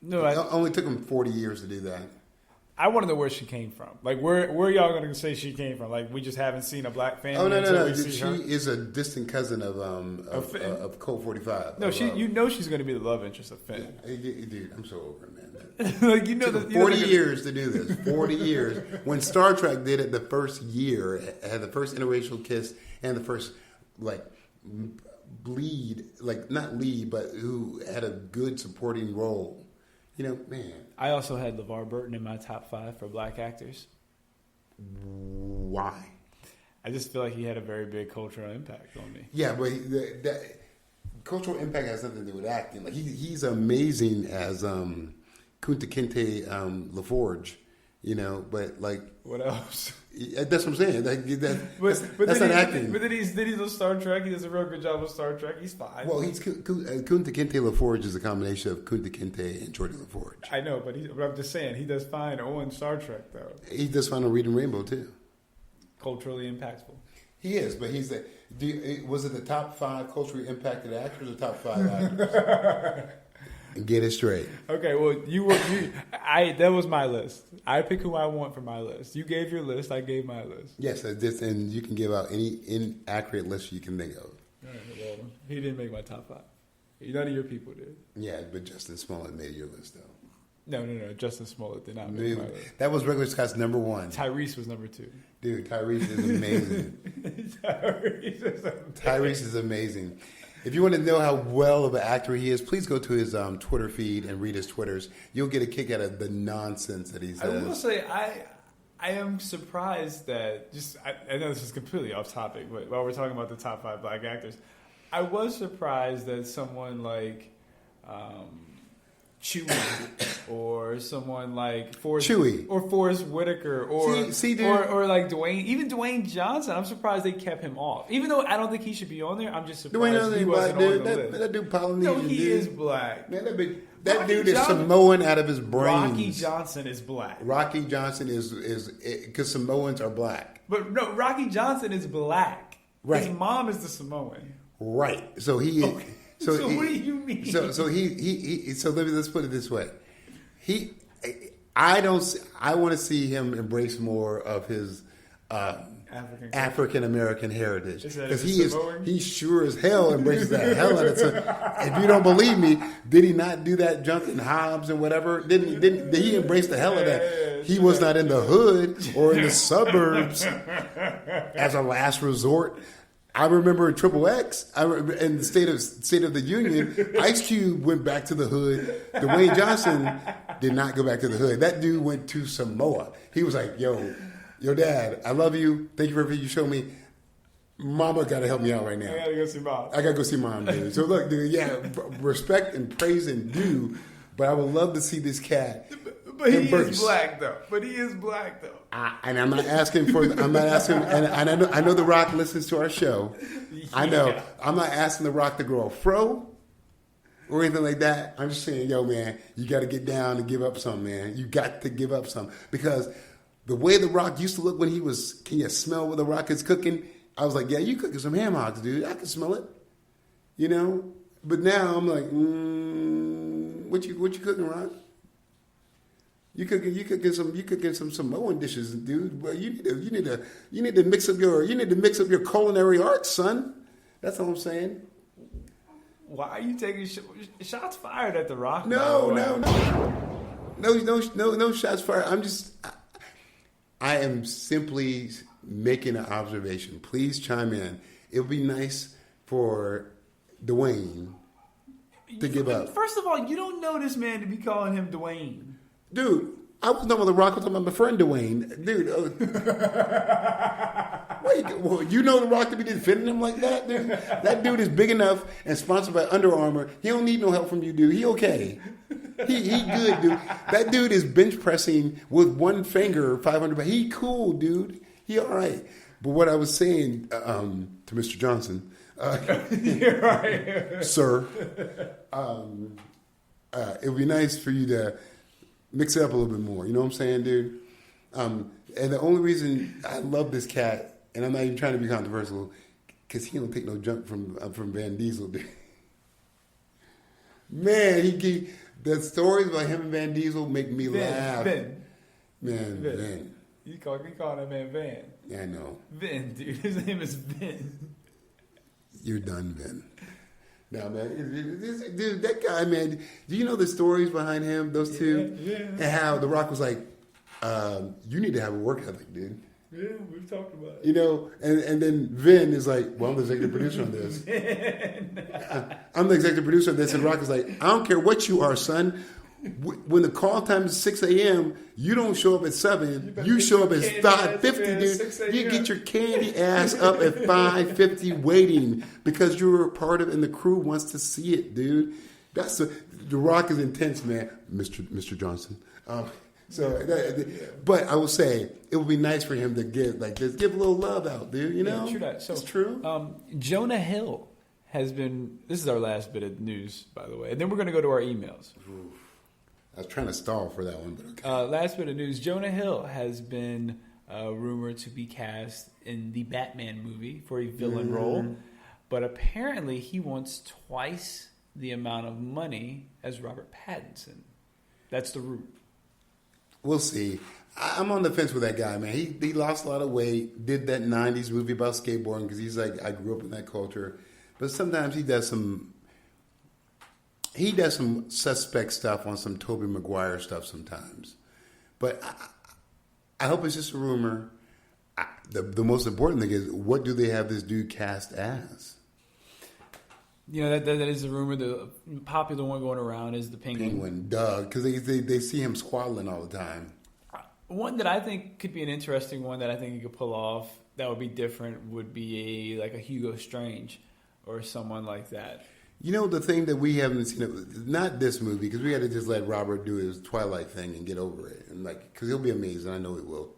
No, it only took them 40 years to do that. I want to know where she came from. Like, where y'all going to say she came from? Like, we just haven't seen a black family. Oh no! She is a distant cousin of Colt 45. No, she's going to be the love interest of Finn. Yeah. Dude, I'm so over it, man. Like, it took 40 years to do this. 40 years. When Star Trek did it the first year, it had the first interracial kiss and the first lead, like not lead, but who had a good supporting role. You know, man. I also had LeVar Burton in my top 5 for black actors. Why? I just feel like he had a very big cultural impact on me. Yeah, but that cultural impact has nothing to do with acting. Like he's amazing as Kunta Kinte LaForge, you know. But like, what else? That's what I'm saying. Like, that's not acting. But then he's on Star Trek. He does a real good job with Star Trek. He's fine. Well, Kunta Kinte LaForge is a combination of Kunta Kinte and Jordan LaForge. I know, but I'm just saying he does fine on Star Trek, though. He does fine on Reading Rainbow too. Culturally impactful. He is, but was it the top 5 culturally impacted actors or top 5 actors? Get it straight. Okay, well, that was my list. I pick who I want for my list. You gave your list. I gave my list. Yes, and you can give out any inaccurate list you can think of. All right, well, he didn't make my top 5. None of your people did. Yeah, but Justin Smollett made your list, though. No. Justin Smollett did not make my list. That was regular Scott's number 1. Tyrese was number 2. Dude, Tyrese is amazing. Tyrese is amazing. If you want to know how well of an actor he is, please go to his Twitter feed and read his Twitters. You'll get a kick out of the nonsense that he says. I will say, I am surprised that I know this is completely off topic, but while we're talking about the top 5 black actors, I was surprised that someone like Chewie or someone like Forrest Whitaker or like Dwayne, even Dwayne Johnson. I'm surprised they kept him off, even though I don't think he should be on there. I'm just surprised he wasn't on the list. That dude Polynesian. No, he is black. Man, that dude is Samoan out of his brains. Rocky Johnson is black. Rocky Johnson is because Samoans are black. But no, Rocky Johnson is black. Right. His mom is the Samoan. Right. So he. Okay. So what do you mean? So let's put it this way. I want to see him embrace more of his African American heritage because he sure as hell embraces that hell out of it. If you don't believe me, did he not do that junk in Hobbs and whatever? Did he embrace the hell of that? He was not in the hood or in the suburbs as a last resort. I remember in XXX, in the State of the Union, Ice Cube went back to the hood. Dwayne Johnson did not go back to the hood. That dude went to Samoa. He was like, yo, Dad, I love you. Thank you for everything you showed me. Mama got to help me out right now. I gotta go see Mom. I gotta go see Mom, dude. So look, dude, yeah, respect and praise and due, but I would love to see this cat. But he embrace. is black though. And I'm not asking for. I'm not asking. And I know The Rock listens to our show. I know. Yeah. I'm not asking The Rock to grow a fro or anything like that. I'm just saying, yo, man, you got to get down and give up some, man. You got to give up some because the way The Rock used to look when he was. Can you smell what The Rock is cooking? I was like, yeah, you cooking some ham hocks, dude. I can smell it. You know. But now I'm like, what you cooking, Rock? You cooking some Samoan dishes, dude. Well, you need to mix up your culinary arts, son. That's all I'm saying. Why are you taking shots fired at The Rock? No shots fired. I am simply making an observation. Please chime in. It would be nice for Dwayne to give up. First of all, you don't know this man to be calling him Dwayne. Dude, I was talking about The Rock. I was talking about my friend Dwayne. Dude, wait, you know The Rock to be defending him like that, dude? That dude is big enough and sponsored by Under Armour. He don't need no help from you, dude. He okay. He good, dude. That dude is bench pressing with one finger 500. But he cool, dude. He all right. But what I was saying to Mr. Johnson, You're right, sir, it would be nice for you to mix it up a little bit more. You know what I'm saying, dude? And the only reason I love this cat, and I'm not even trying to be controversial, because he don't take no junk from Van Diesel, dude. Man, the stories about him and Van Diesel make me laugh. Vin. Van. You call that man Van. Yeah, I know. Vin, dude. His name is Vin. You're done, Vin. No, man. Dude, that guy, man. Do you know the stories behind him, those two? Yeah. And how The Rock was like, you need to have a work ethic, dude. Yeah, we've talked about it. You know, and then Vin is like, well, I'm the executive producer on this. I'm the executive producer on this. And Rock is like, I don't care what you are, son. When the call time is 6 a.m., you don't show up at 7. You show up at 5:50, dude. You get your candy ass up at 5:50 waiting because you're a part of it and the crew wants to see it, dude. The Rock is intense, man. Mr. Johnson. But I will say it would be nice for him to give a little love out, dude. You know, yeah, true that. So, it's true. Jonah Hill has been. This is our last bit of news, by the way, and then we're going to go to our emails. Ooh. I was trying to stall for that one, but okay. Last bit of news: Jonah Hill has been rumored to be cast in the Batman movie for a villain role, but apparently he wants twice the amount of money as Robert Pattinson. That's the root. We'll see. I'm on the fence with that guy, man. He lost a lot of weight, did that 90s movie about skateboarding because he's like, I grew up in that culture. But sometimes he does some suspect stuff on some Tobey Maguire stuff sometimes. But I hope it's just a rumor. The most important thing is, what do they have this dude cast as? You know, that is a rumor. The popular one going around is the Penguin. Duh, because they see him squabbling all the time. One that I think could be an interesting one that I think you could pull off that would be different would be a Hugo Strange or someone like that. You know, the thing that we haven't seen, not this movie, because we had to just let Robert do his Twilight thing and get over it. And because he'll be amazed, and I know he will.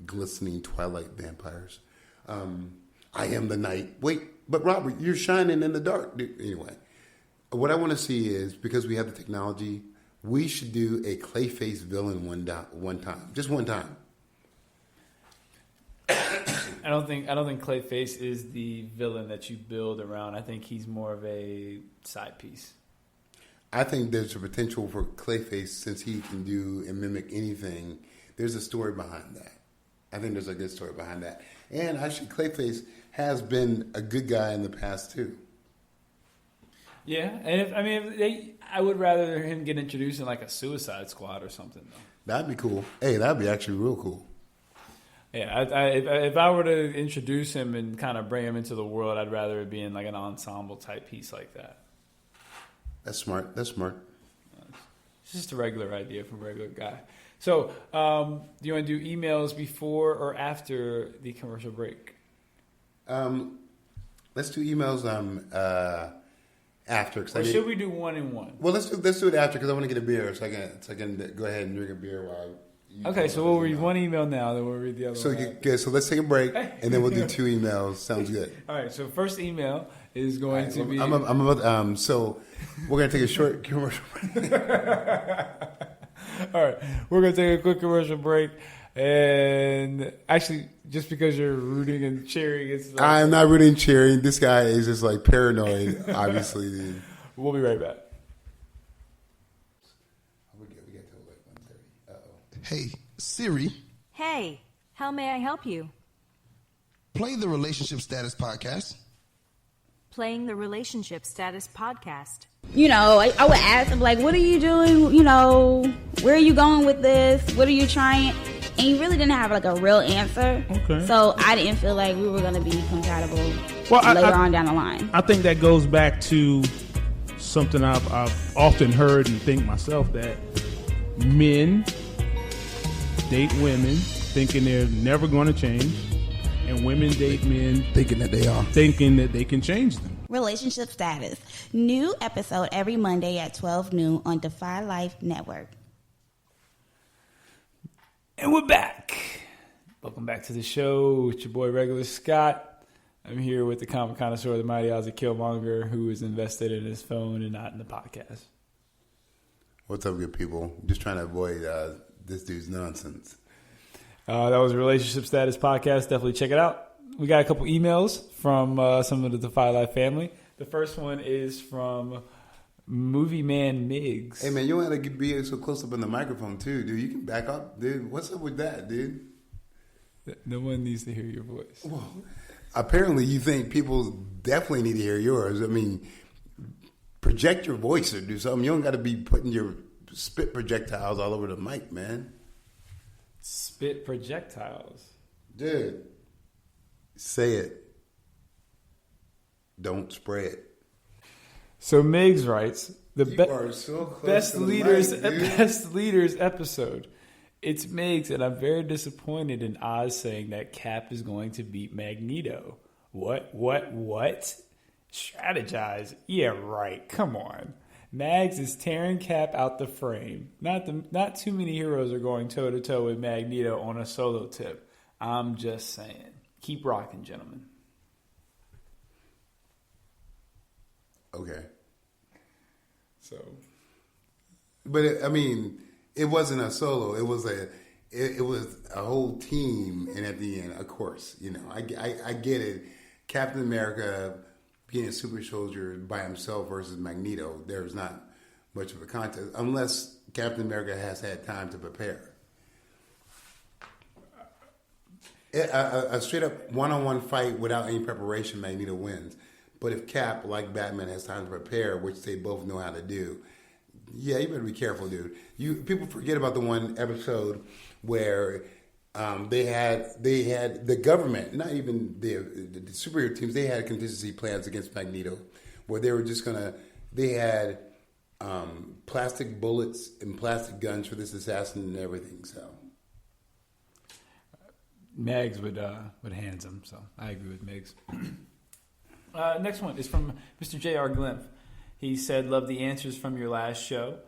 Glistening Twilight vampires. I am the night. Wait, but Robert, you're shining in the dark. Anyway, what I want to see is, because we have the technology, we should do a Clayface villain one time. Just one time. I don't think Clayface is the villain that you build around. I think he's more of a side piece. I think there's a potential for Clayface, since he can do and mimic anything. There's a story behind that. I think there's a good story behind that. And actually, Clayface has been a good guy in the past too. Yeah, and I would rather him get introduced in a Suicide Squad or something though. That'd be cool. Hey, that'd be actually real cool. Yeah, if I were to introduce him and kind of bring him into the world, I'd rather it be in an ensemble type piece like that. That's smart. It's just a regular idea from a regular guy. So, do you want to do emails before or after the commercial break? Let's do emails after. Or should we do one and one? Well, let's do it after because I want to get a beer so I can go ahead and drink a beer while. Okay, so we'll read one email now, then we'll read the other one. Good. So let's take a break and then we'll do 2 emails. Sounds good. All right. So first email is going to be. I'm about. So we're gonna take a short commercial break. All right, we're gonna take a quick commercial break, and actually, just because you're rooting and cheering, it's. Like, I'm not rooting and cheering. This guy is just like paranoid. Obviously, dude. We'll be right back. We got till like 1:30. Hey, Siri, Hey, how may I help you? play the Relationship Status Podcast. Playing the Relationship Status Podcast. You know, I would ask him, like, what are you doing? You know, where are you going with this? What are you trying? And he really didn't have, like, a real answer. Okay. So I didn't feel like we were going to be compatible later on down the line. I think that goes back to something I've often heard and think myself, that men date women thinking they're never going to change, and women date men Thinking that they are. thinking that they can change them. Relationship Status. New episode every Monday at 12 noon on Defy Life Network. And we're back. Welcome back to the show. It's your boy, Regular Scott. I'm here with the comic connoisseur, the mighty Ozzy Killmonger, who is invested in his phone and not in the podcast. What's up, good people? Just trying to avoid this dude's nonsense. That was a Relationship Status Podcast. Definitely check it out. We got a couple emails from some of the Defy Life family. The first one is from Movie Man Miggs. Hey, man, you don't have to be so close up in the microphone, too, dude. You can back up, dude. What's up with that, dude? No one needs to hear your voice. Well, apparently you think people definitely need to hear yours. I mean, project your voice or do something. You don't got to be putting your spit projectiles all over the mic, man. Spit projectiles? Dude, say it. Don't spray it. So Miggs writes, You are so close best to the leaders, mic, dude. best leaders episode. It's Miggs, and I'm very disappointed in Oz saying that Cap is going to beat Magneto. What? Strategize? Yeah, right. Come on. Mags is tearing Cap out the frame. Not too many heroes are going toe to toe with Magneto on a solo tip. I'm just saying. Keep rocking, gentlemen. Okay. So, but it wasn't a solo. It was a whole team, and at the end, of course, I get it. Captain America being a super soldier by himself versus Magneto, there's not much of a contest unless Captain America has had time to prepare. A straight up one-on-one fight without any preparation, Magneto wins. But if Cap, like Batman, has time to prepare, which they both know how to do, yeah, you better be careful, dude. People forget about the one episode where they had the government, not even the superhero teams, they had contingency plans against Magneto, where they were just they had plastic bullets and plastic guns for this assassin and everything. So Mags would hands him, so I agree with Miggs. Next one is from Mr. J.R. Glimpf. He said, love the answers from your last show,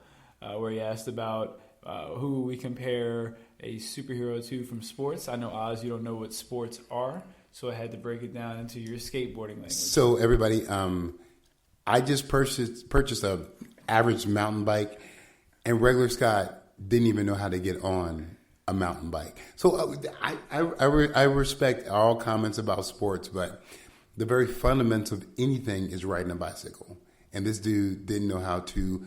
where he asked about who we compare a superhero to from sports. I know, Oz, you don't know what sports are, so I had to break it down into your skateboarding language. So, everybody, I just purchased a average mountain bike, and Regular Scott didn't even know how to get on a mountain bike. So, I respect all comments about sports, but the very fundamentals of anything is riding a bicycle. And this dude didn't know how to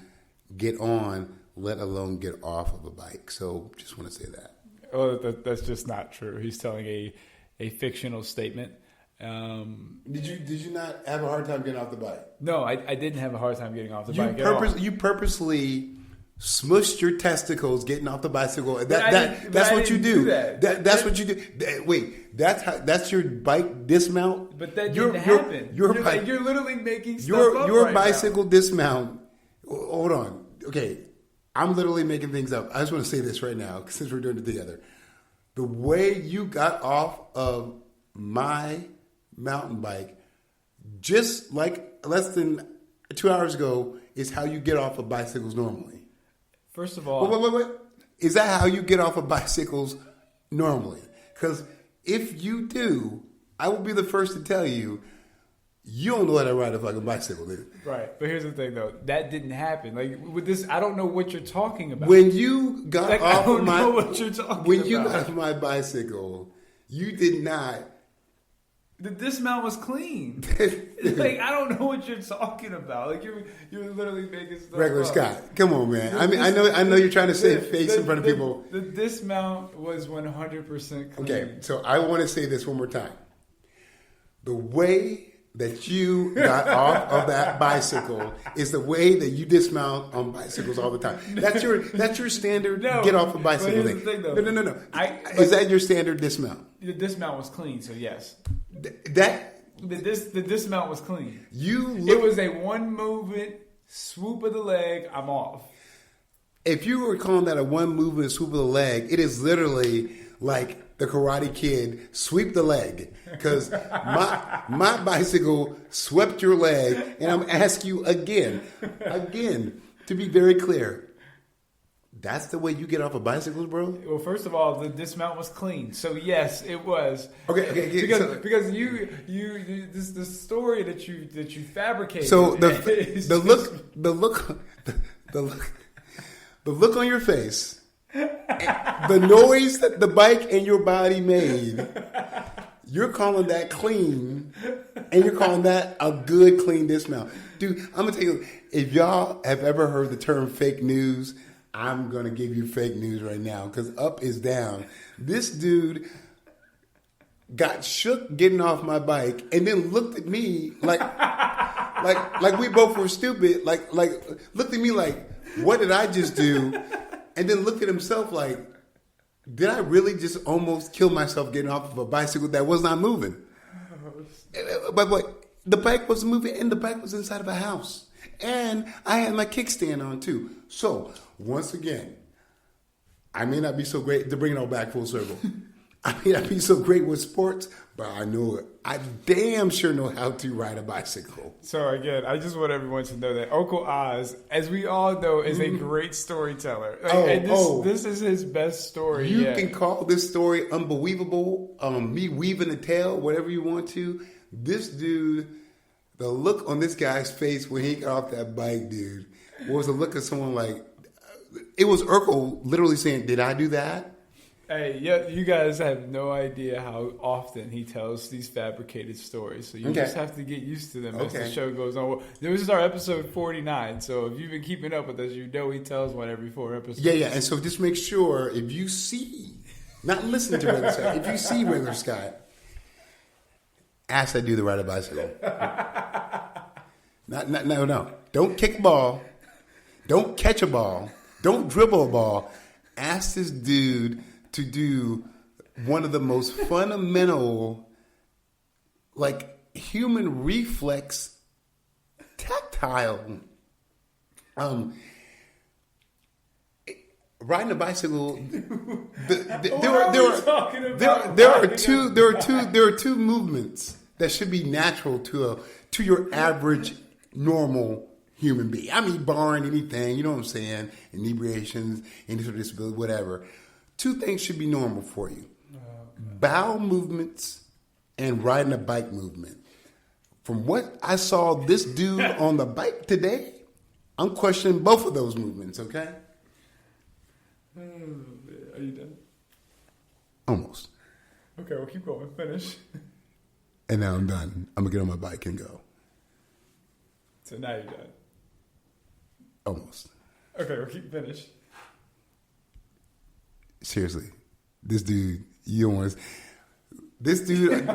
get on, let alone get off of a bike. So just want to say that. Oh, that's just not true. He's telling a fictional statement. Did you not have a hard time getting off the bike? No, I didn't have a hard time getting off the bike at all. You purposely smushed your testicles getting off the bicycle. That's what you do. That's what you do. Wait, that's your bike dismount? But that didn't happen. You're literally making stuff up your right bicycle now. dismount. Hold on. Okay, I'm literally making things up. I just want to say this right now since we're doing it together. The way you got off of my mountain bike, just like less than 2 hours ago, is how you get off of bicycles normally. First of all... Wait. Is that how you get off of bicycles normally? Because if you do, I will be the first to tell you, you don't know how to ride a fucking bicycle, dude. Right. But here's the thing, though. That didn't happen. Like, with this, I don't know what you're talking about. When you got off of my... I don't know what you're talking about. When you got off my bicycle, you did not... The dismount was clean. Like, I don't know what you're talking about. Like, you're literally making stuff Regular up. Scott, come on, man. I know you're trying to save face in front of people. The dismount was 100% clean. Okay, so I want to say this one more time. The way that you got off of that bicycle is the way that you dismount on bicycles all the time. That's your standard get off a bicycle thing. The thing, though. No. Is that your standard dismount? The dismount was clean, so yes. The dismount was clean. It was a one movement swoop of the leg. I'm off. If you were calling that a one movement swoop of the leg, it is literally like the Karate Kid, sweep the leg. Because my bicycle swept your leg, and I'm asking you again, to be very clear. That's the way you get off of bicycles, bro? Well, first of all, the dismount was clean, so yes, it was. Okay. Because you this the story that you fabricated. So the look on your face, the noise that the bike and your body made, you're calling that clean, and you're calling that a good clean dismount, dude. I'm gonna tell you, if y'all have ever heard the term fake news, I'm going to give you fake news right now because up is down. This dude got shook getting off my bike and then looked at me like we both were stupid. Like looked at me like, what did I just do? And then looked at himself like, did I really just almost kill myself getting off of a bicycle that was not moving? But the bike was moving and the bike was inside of a house. And I had my kickstand on too. So, once again, I may not be so great to bring it all back full circle. I may not be so great with sports, but I damn sure know how to ride a bicycle. So again, I just want everyone to know that Uncle Oz, as we all know, is a great storyteller. This is his best story. You can call this story unbelievable, me weaving a tale, whatever you want to. This dude... The look on this guy's face when he got off that bike, dude, was the look of someone like, it was Urkel literally saying, did I do that? Hey, yeah, you guys have no idea how often he tells these fabricated stories. So you just have to get used to them as the show goes on. Well, this is our episode 49. So if you've been keeping up with us, you know he tells one every 4 episodes. Yeah. And so just make sure if you see, not listen to Regular Scott, if you see Regular Scott, ask that dude to ride a bicycle. No. Don't kick a ball. Don't catch a ball. Don't dribble a ball. Ask this dude to do one of the most fundamental, like, human reflex tactile. Riding a bicycle. There are two movements that should be natural to your average normal human being. I mean, barring anything, you know what I'm saying? Inebriations, any sort of disability, whatever. 2 things should be normal for you: bowel movements and riding a bike movement. From what I saw this dude on the bike today, I'm questioning both of those movements. Okay. Are you done? Almost. Okay, well, keep going. Finish. And now I'm done. I'm going to get on my bike and go. So now you're done. Almost. Okay, well, keep finish. Seriously. This dude, you don't want to... This dude...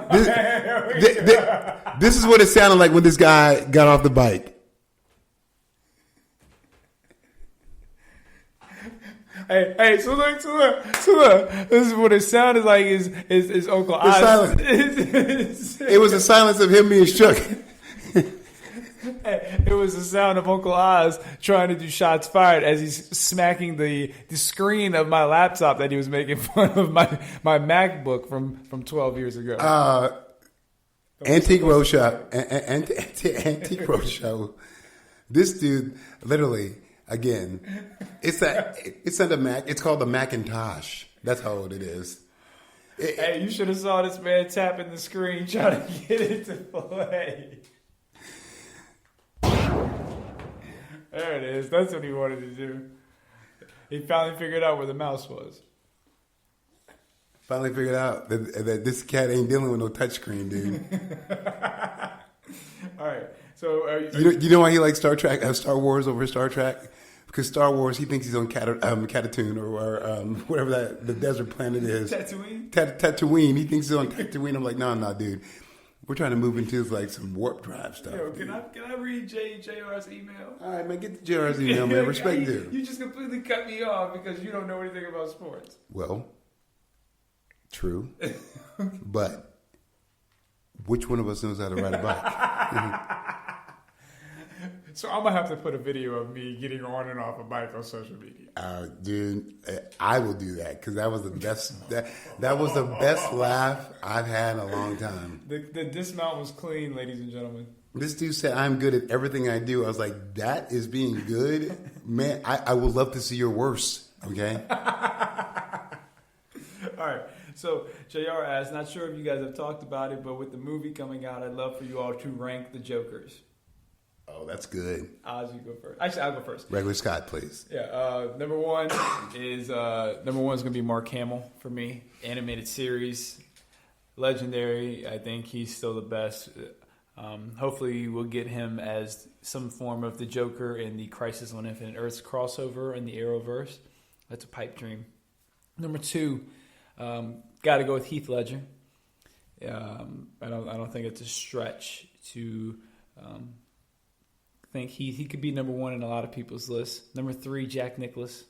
This is what it sounded like when this guy got off the bike. Hey, so look. This is what it sounded like is Uncle Oz. It was the silence of him being shook. It was the sound of Uncle Oz trying to do shots fired as he's smacking the screen of my laptop that he was making fun of my MacBook from 12 years ago. Antique Roadshow. Antique Roadshow. This dude, literally, again, it's under Mac. It's called the Macintosh. That's how old it is. Hey, you should have saw this man tapping the screen trying to get it to play. There it is. That's what he wanted to do. He finally figured out where the mouse was. Finally figured out that this cat ain't dealing with no touchscreen, dude. All right. So, you know why he likes Star Wars over Star Trek? Because Star Wars, he thinks he's on Catatoon or whatever the desert planet is. Tatooine? Tatooine. He thinks he's on Tatooine. I'm like, no, dude. We're trying to move into like some warp drive stuff. Yo, can I read JR's email? All right, man, get the JR's email, man. Respect due. You just completely cut me off because you don't know anything about sports. Well, true. But which one of us knows how to ride a bike? So I'm going to have to put a video of me getting on and off a bike on social media. Dude, I will do that because that was the best. That was the best laugh I've had in a long time. The dismount was clean, ladies and gentlemen. This dude said, I'm good at everything I do. I was like, that is being good? Man, I would love to see your worst, okay? All right. So JR asks, not sure if you guys have talked about it, but with the movie coming out, I'd love for you all to rank the Jokers. Oh, that's good. Oz, you go first. Actually, I'll go first. Regular Scott, please. Yeah. Number one is going to be Mark Hamill for me. Animated series, legendary. I think he's still the best. Hopefully, we'll get him as some form of the Joker in the Crisis on Infinite Earths crossover in the Arrowverse. That's a pipe dream. Number two, got to go with Heath Ledger. I don't think it's a stretch to. I think he could be number one in a lot of people's lists. Number three, Jack Nicklaus.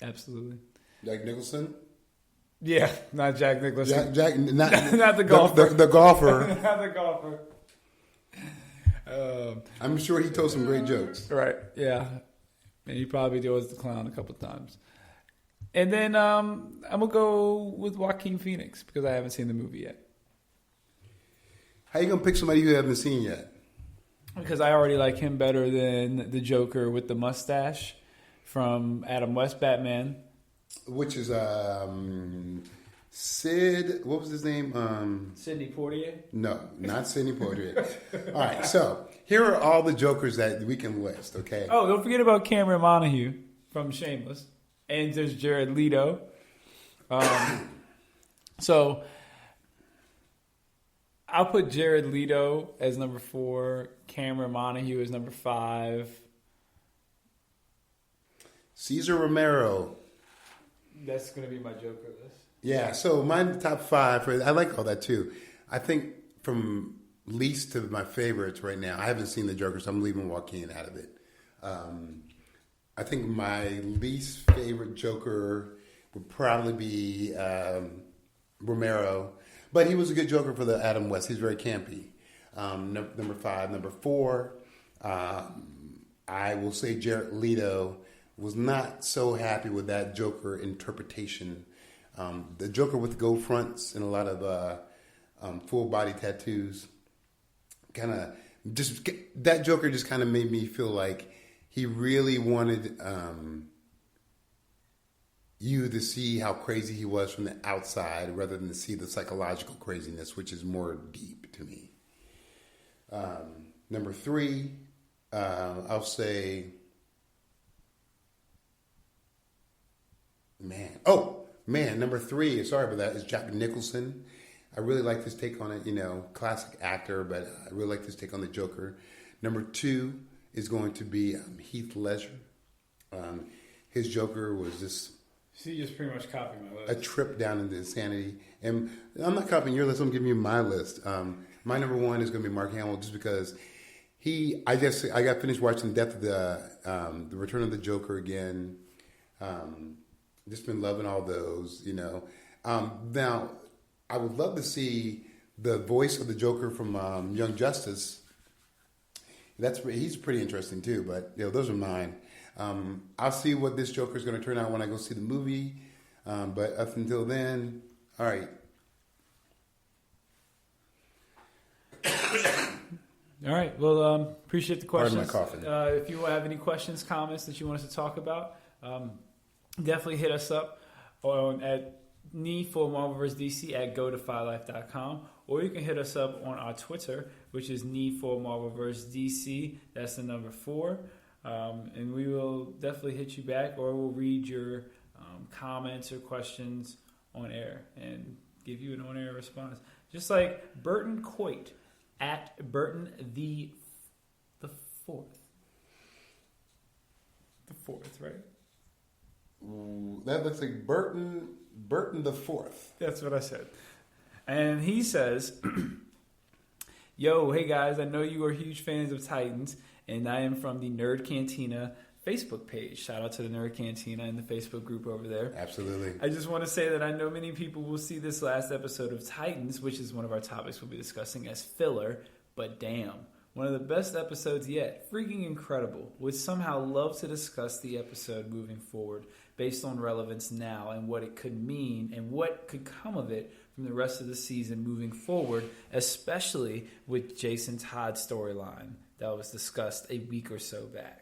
Absolutely. Jack Nicholson? Yeah, not Jack Nicklaus. Not the golfer. The golfer. Not the golfer. I'm sure he told some great jokes. Right, yeah. And he probably was the clown a couple of times. And then I'm going to go with Joaquin Phoenix because I haven't seen the movie yet. How you going to pick somebody you haven't seen yet? Because I already like him better than the Joker with the mustache from Adam West Batman. Which is Sid, what was his name? Sidney Poitier? No, not Sidney Poitier. All right, so here are all the Jokers that we can list, okay? Oh, don't forget about Cameron Monagher from Shameless. And there's Jared Leto. So I'll put Jared Leto as number 4, Cameron Monagher as number 5. Cesar Romero. That's going to be my Joker list. Yeah, so my top 5, I like all that too. I think from least to my favorites right now, I haven't seen the Joker, so I'm leaving Joaquin out of it. I think my least favorite Joker would probably be Romero. But he was a good Joker for the Adam West. He's very campy. Number 5. Number 4, I will say Jared Leto was not so happy with that Joker interpretation. The Joker with the gold fronts and a lot of full body tattoos. That Joker just kind of made me feel like he really wanted you to see how crazy he was from the outside rather than to see the psychological craziness, which is more deep to me. Number 3, I'll say, number 3, sorry about that, is Jack Nicholson. I really like his take on it, classic actor, but I really like his take on the Joker. Number 2 is going to be Heath Ledger. His Joker was just... So you just pretty much copied my list. A trip down into insanity. And I'm not copying your list, I'm giving you my list. My number 1 is going to be Mark Hamill just because I got finished watching Death of the Return of the Joker again. Just been loving all those, Now, I would love to see the voice of the Joker from Young Justice. He's pretty interesting too, but those are mine. I'll see what this Joker is going to turn out when I go see the movie. But up until then, all right, All right. Well, appreciate the questions. Pardon my coughing. If you have any questions, comments that you want us to talk about, definitely hit us up at Need for Marvel vs. DC at go2fighlife.com, or you can hit us up on our Twitter, which is Need for Marvel vs. DC. That's the number 4. And we will definitely hit you back, or we'll read your comments or questions on air and give you an on-air response. Just like Burton Coit at Burton the fourth. The 4th, right? Ooh, that looks like Burton the 4th. That's what I said. And he says, yo, hey guys, I know you are huge fans of Titans, and I am from the Nerd Cantina Facebook page. Shout out to the Nerd Cantina and the Facebook group over there. Absolutely. I just want to say that I know many people will see this last episode of Titans, which is one of our topics we'll be discussing, as filler, but damn, one of the best episodes yet. Freaking incredible. Would somehow love to discuss the episode moving forward based on relevance now and what it could mean and what could come of it from the rest of the season moving forward, especially with Jason Todd's storyline that was discussed a week or so back.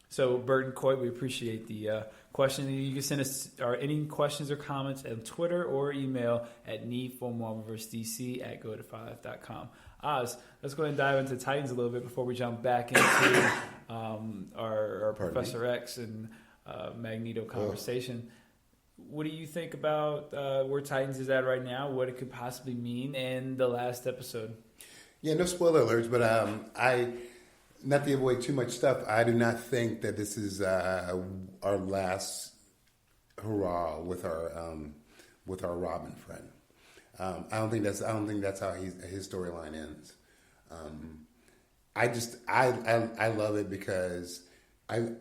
So, Burton Coit, we appreciate the question. You can send us any questions or comments on Twitter or email at needformarvelvsdc at go2five.com. Oz, let's go ahead and dive into Titans a little bit before we jump back into our Professor X and Magneto conversation. What do you think about where Titans is at right now, what it could possibly mean, and the last episode? Yeah, no spoiler alerts, but not to give away too much stuff, I do not think that this is our last hurrah with our Robin friend. I don't think that's how his storyline ends. I love it because I'm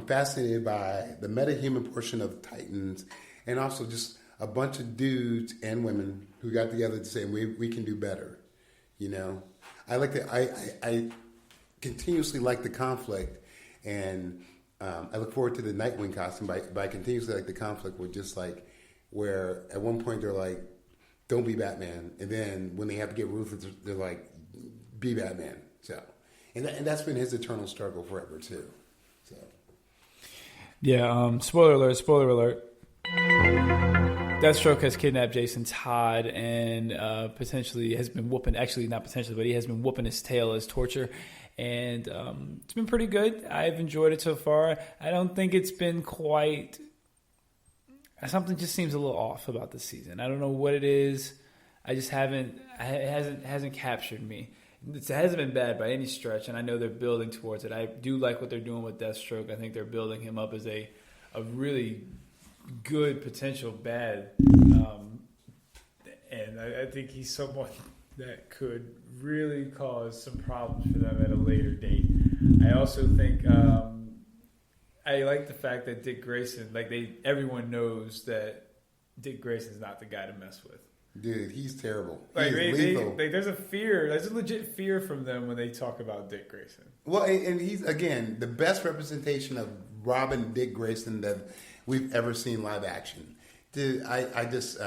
fascinated by the metahuman portion of Titans, and also just a bunch of dudes and women who got together to say we can do better. You know, I continuously like the conflict, and I look forward to the Nightwing costume. But I continuously like the conflict with just like where at one point they're like, "Don't be Batman," and then when they have to get ruthless, they're like, "Be Batman." So, and that's been his eternal struggle forever too. So, yeah. Spoiler alert. Deathstroke has kidnapped Jason Todd and potentially has been whooping, actually not potentially, but he has been whooping his tail as torture. And it's been pretty good. I've enjoyed it so far. I don't think it's been quite... Something just seems a little off about this season. I don't know what it is. I just it hasn't captured me. It hasn't been bad by any stretch, and I know they're building towards it. I do like what they're doing with Deathstroke. I think they're building him up as a really good potential bad, and I think he's someone that could really cause some problems for them at a later date. I also think I like the fact that Dick Grayson, everyone knows that Dick Grayson's not the guy to mess with. Dude, he's terrible. There's a fear. There's a legit fear from them when they talk about Dick Grayson. Well, and he's, again, the best representation of Robin Dick Grayson that we've ever seen live action. Dude, I just,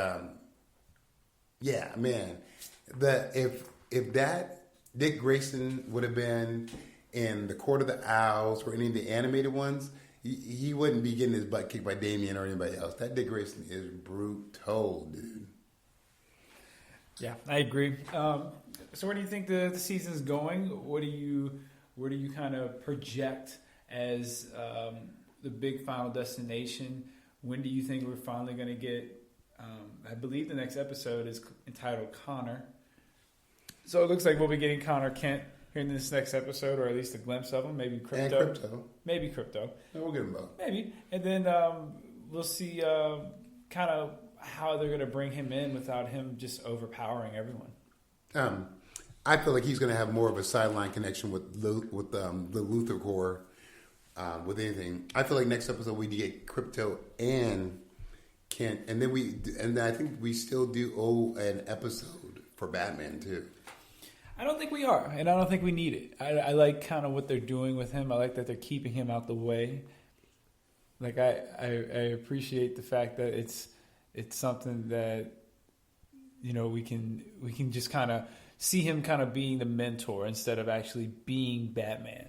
yeah, man. If that Dick Grayson would have been in the Court of the Owls or any of the animated ones, he wouldn't be getting his butt kicked by Damien or anybody else. That Dick Grayson is brutal, dude. Yeah, I agree. So where do you think the season's going? Where do you kind of project as the big final destination? When do you think we're finally going to get? I believe the next episode is entitled Connor. So it looks like we'll be getting Connor Kent here in this next episode, or at least a glimpse of him. Maybe Crypto. And Crypto. Maybe Crypto. No, we'll get them both. Maybe. And then we'll see kind of how they're going to bring him in without him just overpowering everyone. I feel like he's going to have more of a sideline connection with the Luthor Corps with anything. I feel like next episode we get Crypto and Kent, and then I think we still do owe an episode for Batman too. I don't think we are, and I don't think we need it. I like kind of what they're doing with him. I like that they're keeping him out the way. Like I appreciate the fact that it's something that we can just kind of see him kind of being the mentor instead of actually being Batman.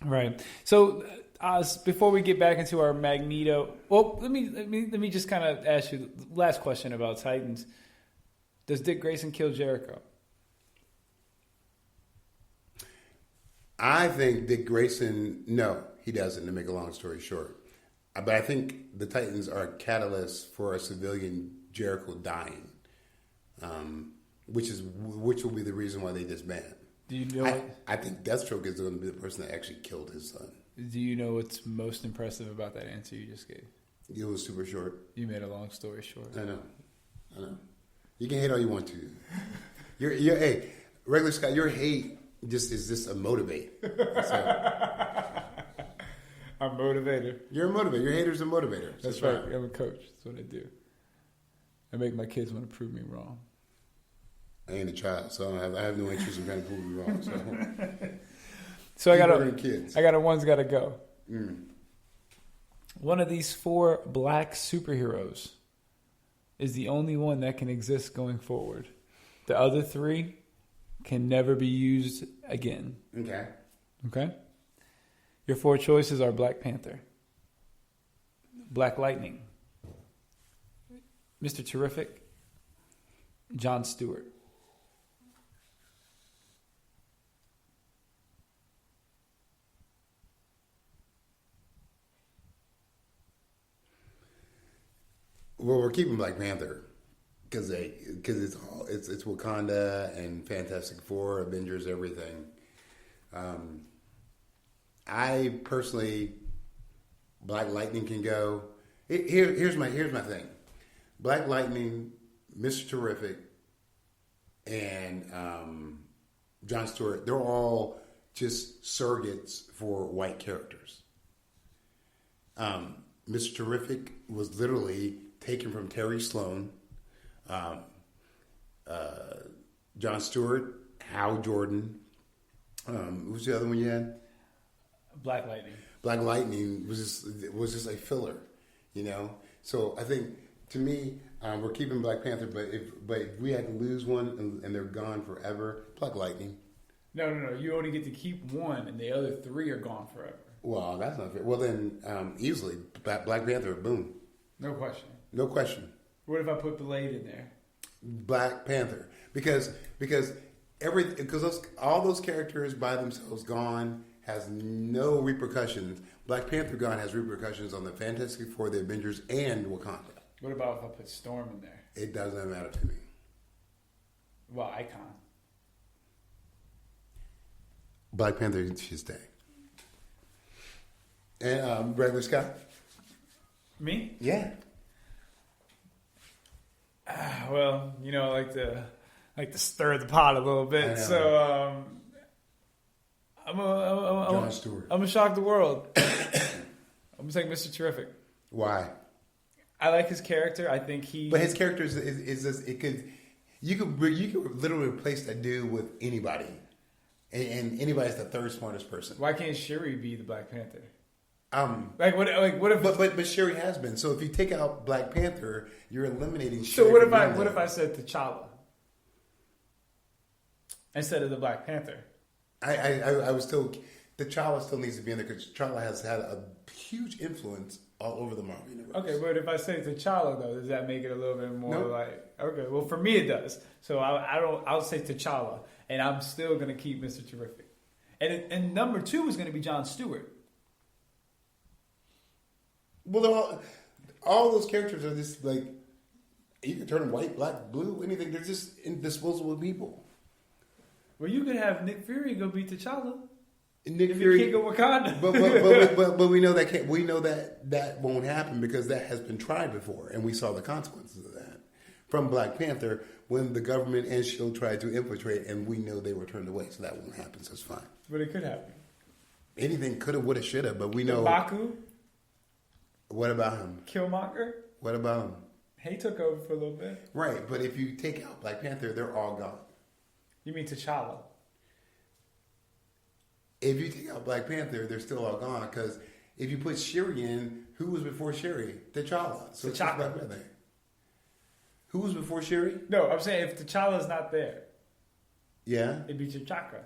Right. So, before we get back into our Magneto, well, let me just kind of ask you the last question about Titans. Does Dick Grayson kill Jericho? I think Dick Grayson, no, he doesn't, to make a long story short. But I think the Titans are a catalyst for a civilian Jericho dying, which will be the reason why they disband. Do you know? I think Deathstroke is going to be the person that actually killed his son. Do you know what's most impressive about that answer you just gave? It was super short. You made a long story short. I know. You can hate all you want to. Hey, regular Scott, your hate is just a motivate. I'm a motivator. You're a motivator. Your hater's a motivator. That's right. I'm a coach. That's what I do. I make my kids want to prove me wrong. I ain't a child, so I have no interest in trying to prove you wrong. So I got a one's got to go. One of these 4 black superheroes is the only one that can exist going forward. The other 3 can never be used again. Okay? Your 4 choices are Black Panther, Black Lightning, Mr. Terrific, John Stewart. Well, we're keeping Black Panther because it's Wakanda and Fantastic Four, Avengers, everything. I personally, Black Lightning can go. Here's my thing: Black Lightning, Mr. Terrific, and John Stewart. They're all just surrogates for white characters. Mr. Terrific was literally taken from Terry Sloan. John Stewart, Hal Jordan. Who's the other one you had? Black Lightning. Black Lightning was just a filler, So I think, to me, we're keeping Black Panther, but if we had to lose one and they're gone forever, Black Lightning. No. You only get to keep one, and the other 3 are gone forever. Well, that's not fair. Well, then easily Black Panther, boom. No question. No question. What if I put Blade in there? Black Panther, because all those characters by themselves gone has no repercussions. Black Panther gone has repercussions on the Fantastic Four, the Avengers, and Wakanda. What about if I put Storm in there? It doesn't matter to me. Well, Icon. Black Panther should stay. And regular Scott? Me? Yeah. Well, I like to stir the pot a little bit. So I'm John Stewart. I'm gonna shock the world. I'm gonna take Mr. Terrific. Why? I like his character. I think But his character is just, you could literally replace that dude with anybody, and anybody's the third smartest person. Why can't Shuri be the Black Panther? What if? But Shuri has been. So if you take out Black Panther, you're eliminating. So what if I said T'Challa instead of the Black Panther? I was still. T'Challa still needs to be in there because T'Challa has had a huge influence all over the Marvel universe. Okay, but if I say T'Challa though, does that make it a little bit more like? Okay, well for me it does. So I'll say T'Challa, and I'm still gonna keep Mr. Terrific, and number 2 is gonna be John Stewart. Well, all those characters are just like, you can turn them white, black, blue, anything. They're just indisposable people. Well, you could have Nick Fury go beat T'Challa. Nick Fury, King of Wakanda. but we know that we know that won't happen because that has been tried before, and we saw the consequences of that from Black Panther when the government and S.H.I.E.L.D. tried to infiltrate, and we know they were turned away. So that won't happen. So it's fine. But it could happen. Anything could have, would have, should have. But we know. Baku. What about him? Killmonger. What about him? He took over for a little bit. Right, but if you take out Black Panther, they're all gone. You mean T'Challa? If you take out Black Panther, they're still all gone because if you put Shuri in, who was before Shuri? T'Challa. So it's just T'Chaka. Black Panther. Who was before Shuri? No, I'm saying if T'Challa's not there, Yeah. it'd be T'Chaka.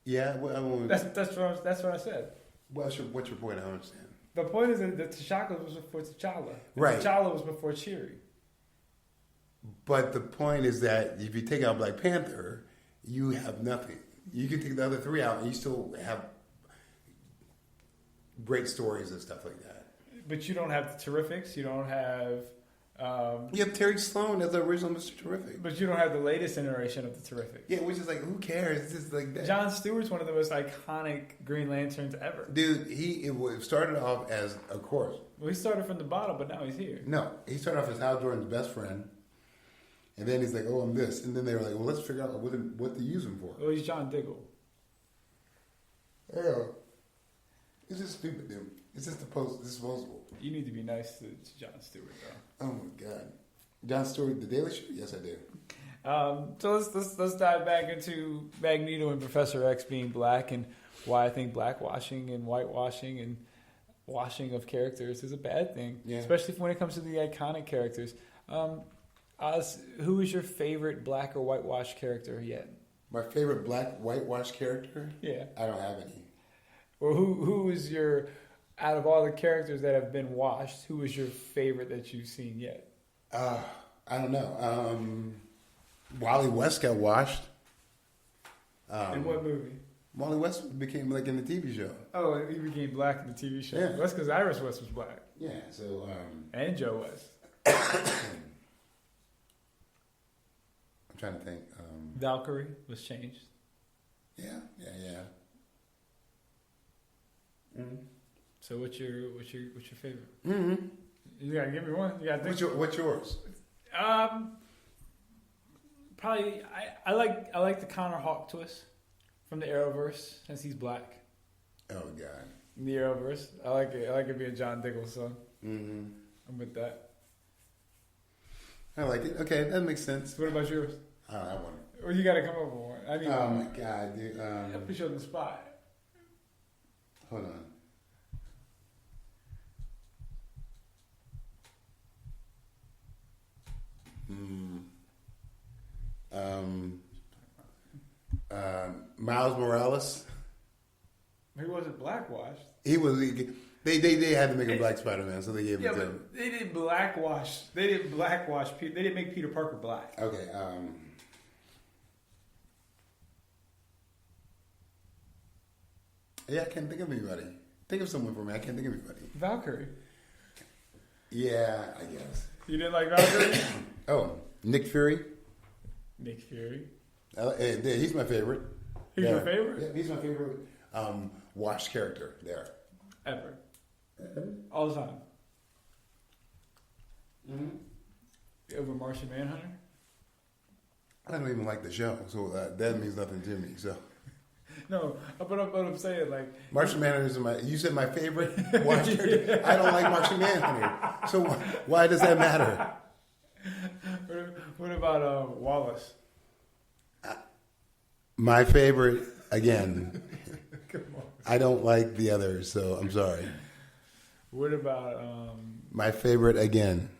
Yeah. Well, I mean, That's what I said. what's your point? I don't understand. The point is that T'Chaka was before T'Challa. Right. T'Challa was before Shuri. But the point is that if you take out Black Panther, you have nothing. You can take the other three out, and you still have great stories and stuff like that. But you don't have the Terrifics. You don't have. You have Terry Sloan as the original Mr. Terrific. But you don't have the latest iteration of the Terrific. Yeah, which is like, who cares? It's just like that. Jon Stewart's one of the most iconic Green Lanterns ever. Dude, it started off as, of course. Well, he started from the bottom, but now he's here. No, he started off as Hal Jordan's best friend. And then he's like, oh, I'm this. And then they were like, well, let's figure out what to use him for. Well, he's John Diggle. Yeah. It's just stupid, dude. It's just disposable. You need to be nice to Jon Stewart, though. Oh, my God. Jon Stewart, The Daily Show? Yes, I do. So let's dive back into Magneto and Professor X being black and why I think blackwashing and whitewashing and washing of characters is a bad thing, especially when it comes to the iconic characters. Oz, who is your favorite black or whitewashed character yet? My favorite black whitewashed character? Yeah. I don't have any. Or who is your, out of all the characters that have been washed, who is your favorite that you've seen yet? I don't know. Wally West got washed. In what movie? Wally West became like in the TV show. Oh, he became black in the TV show. Yeah. That's because Iris West was black. Yeah, so... and Joe West. I'm trying to think. Valkyrie was changed. Yeah. Mm-hmm. So what's your favorite? Mm-hmm. You gotta give me one. You gotta think. What's yours? Probably I like the Connor Hawk twist from the Arrowverse since he's black. Oh God. In the Arrowverse, I like it. I like it being John Diggle's son. Mm-hmm. I'm with that. I like it. Okay, that makes sense. What about yours? I don't have one. Well, you gotta come up with one. I need oh one. my God, dude. I put you on the spot. Hold on. Miles Morales. He wasn't blackwashed. He was. They had to make a black Spider-Man, so they gave it to him. They didn't blackwash. They didn't blackwash. They didn't make Peter Parker black. Okay. Yeah, I can't think of anybody. Think of someone for me. I can't think of anybody. Valkyrie. Yeah, I guess. You didn't like Valkyrie? Oh, Nick Fury. Nick Fury. He's my favorite. He's your favorite? Yeah, he's my favorite washed character there. Ever. All the time. Mm-hmm. Over Martian Manhunter? I don't even like the show, so that means nothing to me. So. No, but I'm saying, like... Martian Manhunter is you said my favorite washed character. I don't like Martian Manhunter. So why does that matter? What about Wallace? My favorite, again... Come on. I don't like the others, so I'm sorry. What about... My favorite, again...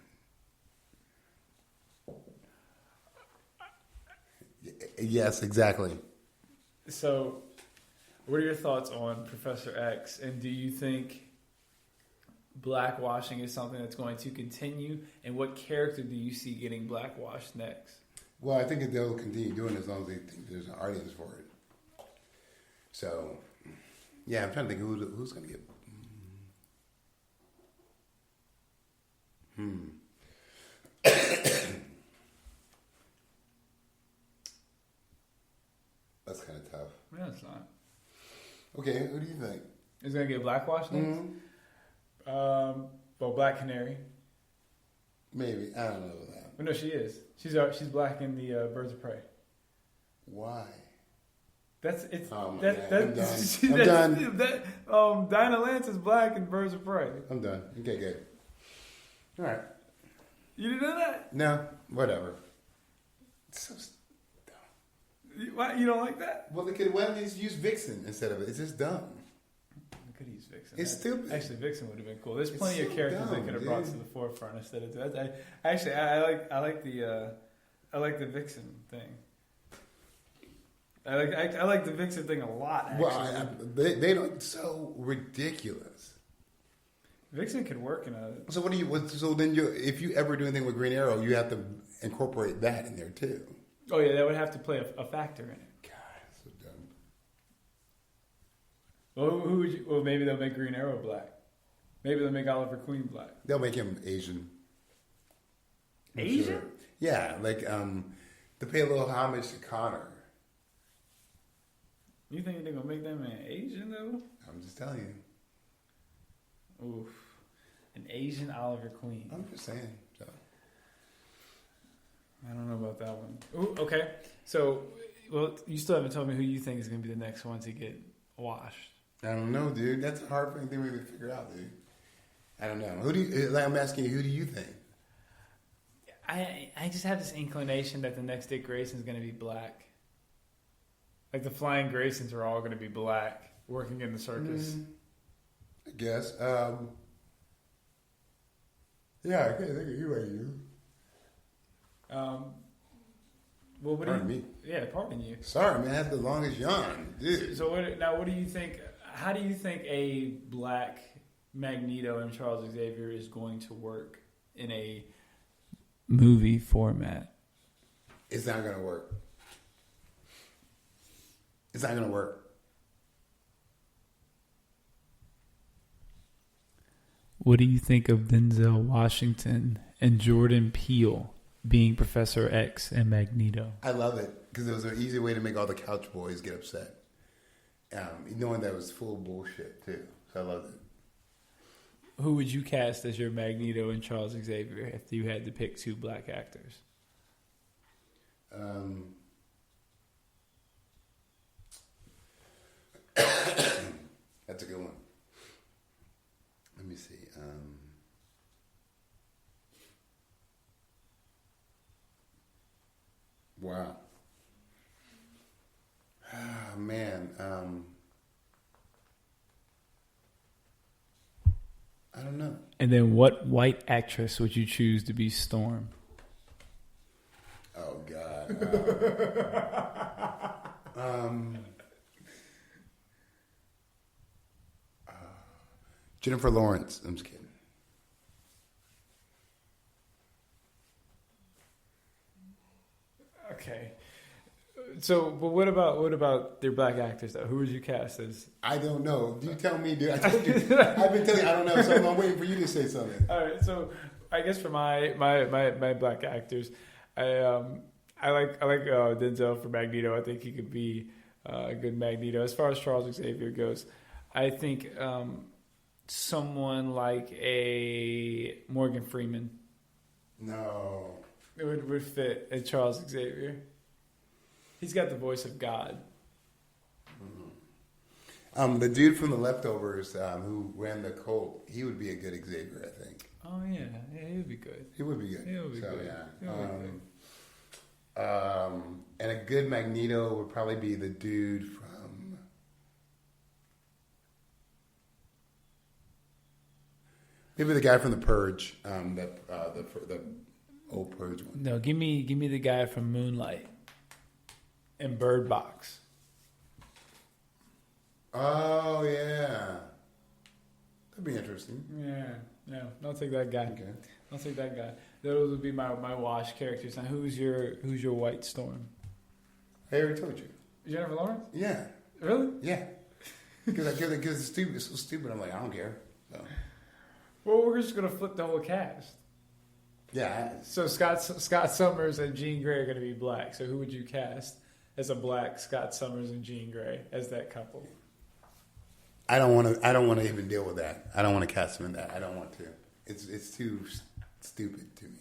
Yes, exactly. So, what are your thoughts on Professor X? And do you think blackwashing is something that's going to continue? And what character do you see getting blackwashed next? Well, I think that they'll continue doing it as long as they think there's an audience for it. So, yeah, I'm trying to think who's going to get... That's kind of tough. No, it's not. Okay, who do you think? Is going to get blackwashed next? Mm-hmm. Well, Black Canary. Maybe. I don't know that. But no, she is. She's black in the Birds of Prey. Why? That's it's. Oh my that, God. that, I'm done. That Dinah Lance is black in Birds of Prey. I'm done. Okay, good. All right. You didn't know that? No, whatever. It's so dumb. Why you don't like that? Well, they could well just use Vixen instead of it. It's just dumb. could use Vixen. It's stupid. Actually, Vixen would have been cool. There's plenty of so characters dumb, they could have dude. brought to the forefront instead of that. I like the Vixen thing. I like the Vixen thing a lot. Actually. Well, they don't. It's so ridiculous. Vixen could work in a. So what do you? So then if you ever do anything with Green Arrow, you have to incorporate that in there too. Oh yeah, that would have to play a factor in it. God, so dumb. Well, who would you? Well, maybe they'll make Green Arrow black. Maybe they'll make Oliver Queen black. They'll make him Asian. I'm Asian? sure. Yeah, like to pay a little homage to Connor. You think they're gonna make that man Asian though? I'm just telling you. Oof, an Asian Oliver Queen. I'm just saying. So. I don't know about that one. Ooh, okay, so well, you still haven't told me who you think is gonna be the next one to get washed. I don't know, dude. That's a hard thing to figure out, dude. I don't know. Who do you? Like I'm asking you, who do you think? I just have this inclination that the next Dick Grayson's gonna be black. Like the Flying Graysons are all gonna be black, working in the circus. I guess. Yeah, I can't think of you. Well, what Pardon do you? me. Yeah, pardon you. Sorry, man. I had the longest yawn, dude. So what do you think? How do you think a black Magneto and Charles Xavier is going to work in a movie format? It's not gonna work. It's not gonna work. What do you think of Denzel Washington and Jordan Peele being Professor X and Magneto? I love it because it was an easy way to make all the couch boys get upset. Knowing that it was full of bullshit too. So I loved it. Who would you cast as your Magneto and Charles Xavier if you had to pick two black actors? That's a good one. Let me see. Wow. Oh, man. I don't know. And then what white actress would you choose to be Storm? Oh, God. Jennifer Lawrence. I'm just kidding. Okay. So, but what about their black actors though? Who would you cast as? I don't know. You tell me, dude. I told you. I've been telling you. I don't know. So I'm waiting for you to say something. All right. So, I guess for my black actors, I like Denzel for Magneto. I think he could be a good Magneto. As far as Charles Xavier goes, I think someone like a Morgan Freeman. No. It would fit as Charles Xavier. He's got the voice of God. Mm-hmm. The dude from The Leftovers who ran the cult, he would be a good Xavier, I think. Oh, yeah. Yeah, he would be good. He would be good. He would be so, good. Yeah. And a good Magneto would probably be the dude from... Maybe the guy from The Purge, the old Purge one. No, give me the guy from Moonlight and Bird Box. Oh yeah, that'd be interesting. Yeah, I'll take that guy. Okay, I'll take that guy. Those would be my wash characters. Now, who's your White Storm? I already told you. Jennifer Lawrence? Yeah. Really? Yeah. Because it's stupid. It's so stupid. I'm like, I don't care. So. Well, we're just gonna flip the whole cast. Yeah. So Scott Summers and Jean Grey are gonna be black. So who would you cast as a black Scott Summers and Jean Grey as that couple? I don't want to even deal with that. I don't want to cast him in that. I don't want to. It's too stupid to me.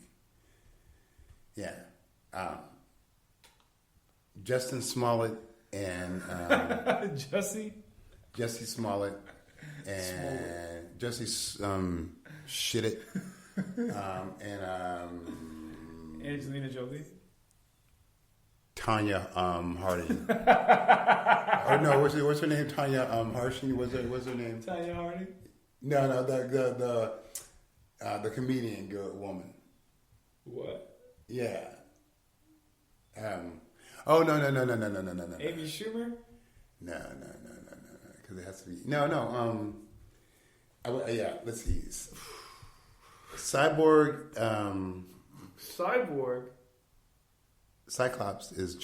Yeah. Justin Smollett and Jesse Smollett and Jesse shit it and Angelina Jolie. Tanya Harding. Or no, what's her name? Tanya Harding. What's her name? Tanya Harding. No, the comedian good woman. What? Yeah. Oh no. Amy Schumer. No. Because it has to be no. Yeah. Let's see. Cyborg. Cyborg. Cyclops is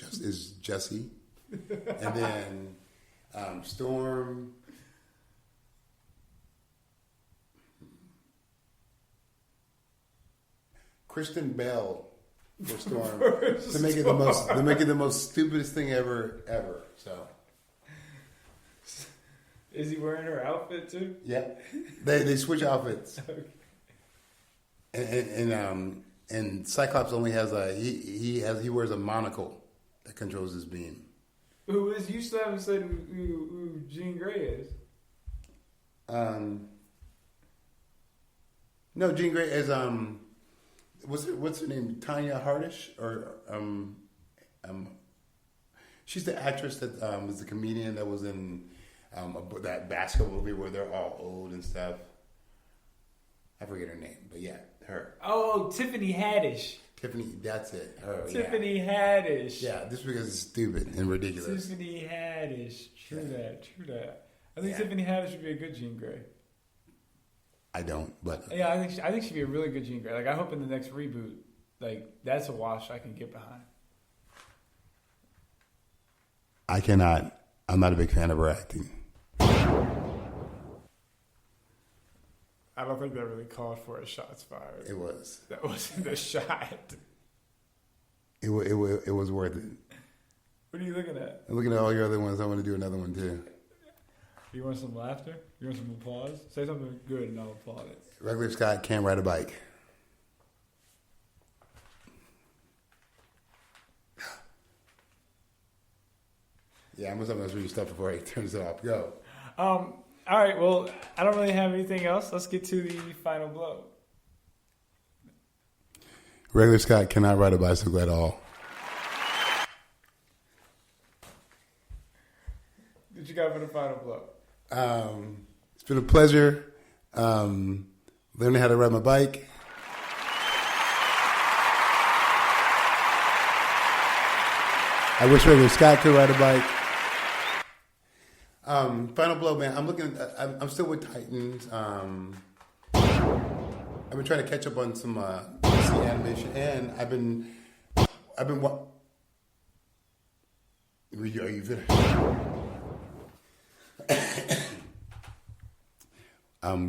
Jesse, and then Storm. Kristen Bell for Storm to make it the most stupidest thing ever. So, is he wearing her outfit too? Yeah, they switch outfits. Okay. And Cyclops only has he wears a monocle that controls his beam. Who is? You still haven't said who Jean Grey is. No, Jean Grey is what's her name? Tanya Hardish or she's the actress that was the comedian that was in that basketball movie where they're all old and stuff. I forget her name, but yeah, her. Oh, Tiffany Haddish. Tiffany, that's it. Her. Tiffany Haddish. Yeah, just because it's stupid and ridiculous. Tiffany Haddish. True that. I think Tiffany Haddish would be a good Jean Grey. I don't, but yeah, I think she'd be a really good Jean Grey. Like I hope in the next reboot, like that's a wash I can get behind. I cannot. I'm not a big fan of her acting. I don't think that really called for a shots fired. It was. That wasn't a shot. It was worth it. What are you looking at? I'm looking at all your other ones. I want to do another one too. You want some laughter? You want some applause? Say something good and I'll applaud it. Regular Scott can't ride a bike. Yeah, I'm gonna read stuff before he turns it off. Go. All right. Well, I don't really have anything else. Let's get to the final blow. Regular Scott cannot ride a bicycle at all. What you got for the final blow? It's been a pleasure learning how to ride my bike. I wish Regular Scott could ride a bike. Final blow, man. I'm still with Titans. I've been trying to catch up on some DC animation, and I've been. Are you finished?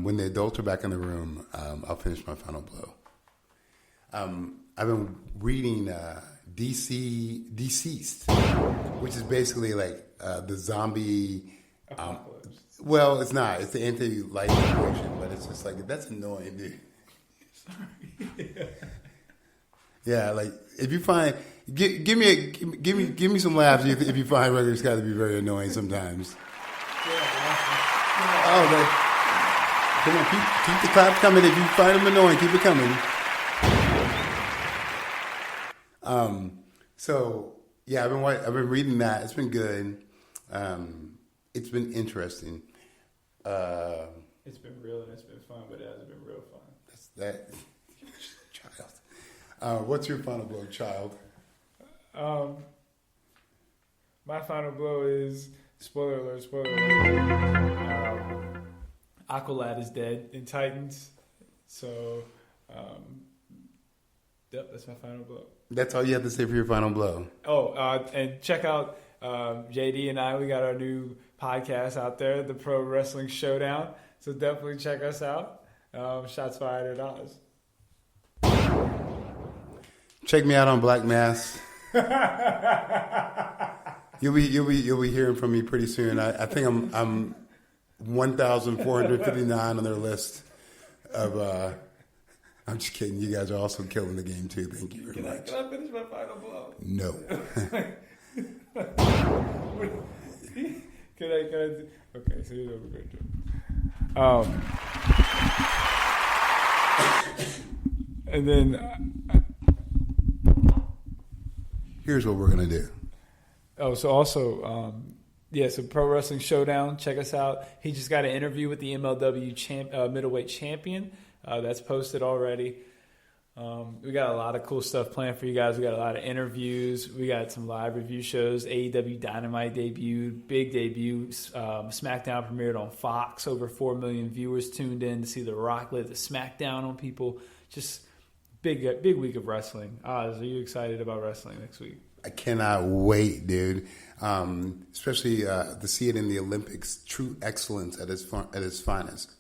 When the adults are back in the room, I'll finish my final blow. I've been reading Deceased, which is basically like the zombie. Well, it's not. It's the anti-life situation, but it's just like that's annoying, dude. Sorry. Yeah, like if you find give me some laughs if you find Regular Scott to be very annoying sometimes. Oh, man. Come on, keep the claps coming. If you find them annoying, keep it coming. So yeah, I've been reading that. It's been good. It's been interesting. It's been real and it's been fun, but it hasn't been real fun. That's that child. What's your final blow, child? My final blow is spoiler alert. Aqualad is dead in Titans, so yep, that's my final blow. That's all you have to say for your final blow. Oh, and check out JD and I. We got our new podcast out there, the Pro Wrestling Showdown. So definitely check us out. Shots fired at Oz. Check me out on Black Mass. You'll be hearing from me pretty soon. I think I'm 1,459 on their list of. I'm just kidding. You guys are also killing the game too. Thank you very much. Can I finish my final blow? No. Can I do? Okay, so here's what we're going to do. And then here's what we're going to do. Oh, so also, so Pro Wrestling Showdown. Check us out. He just got an interview with the MLW middleweight champion. That's posted already. We got a lot of cool stuff planned for you guys. We got a lot of interviews. We got some live review shows. AEW Dynamite debuted, big debut. SmackDown premiered on Fox. Over 4 million viewers tuned in to see The Rock lay the SmackDown on people. Just big week of wrestling. Oz, are you excited about wrestling next week? I cannot wait, dude. Especially to see it in the Olympics. True excellence at its finest.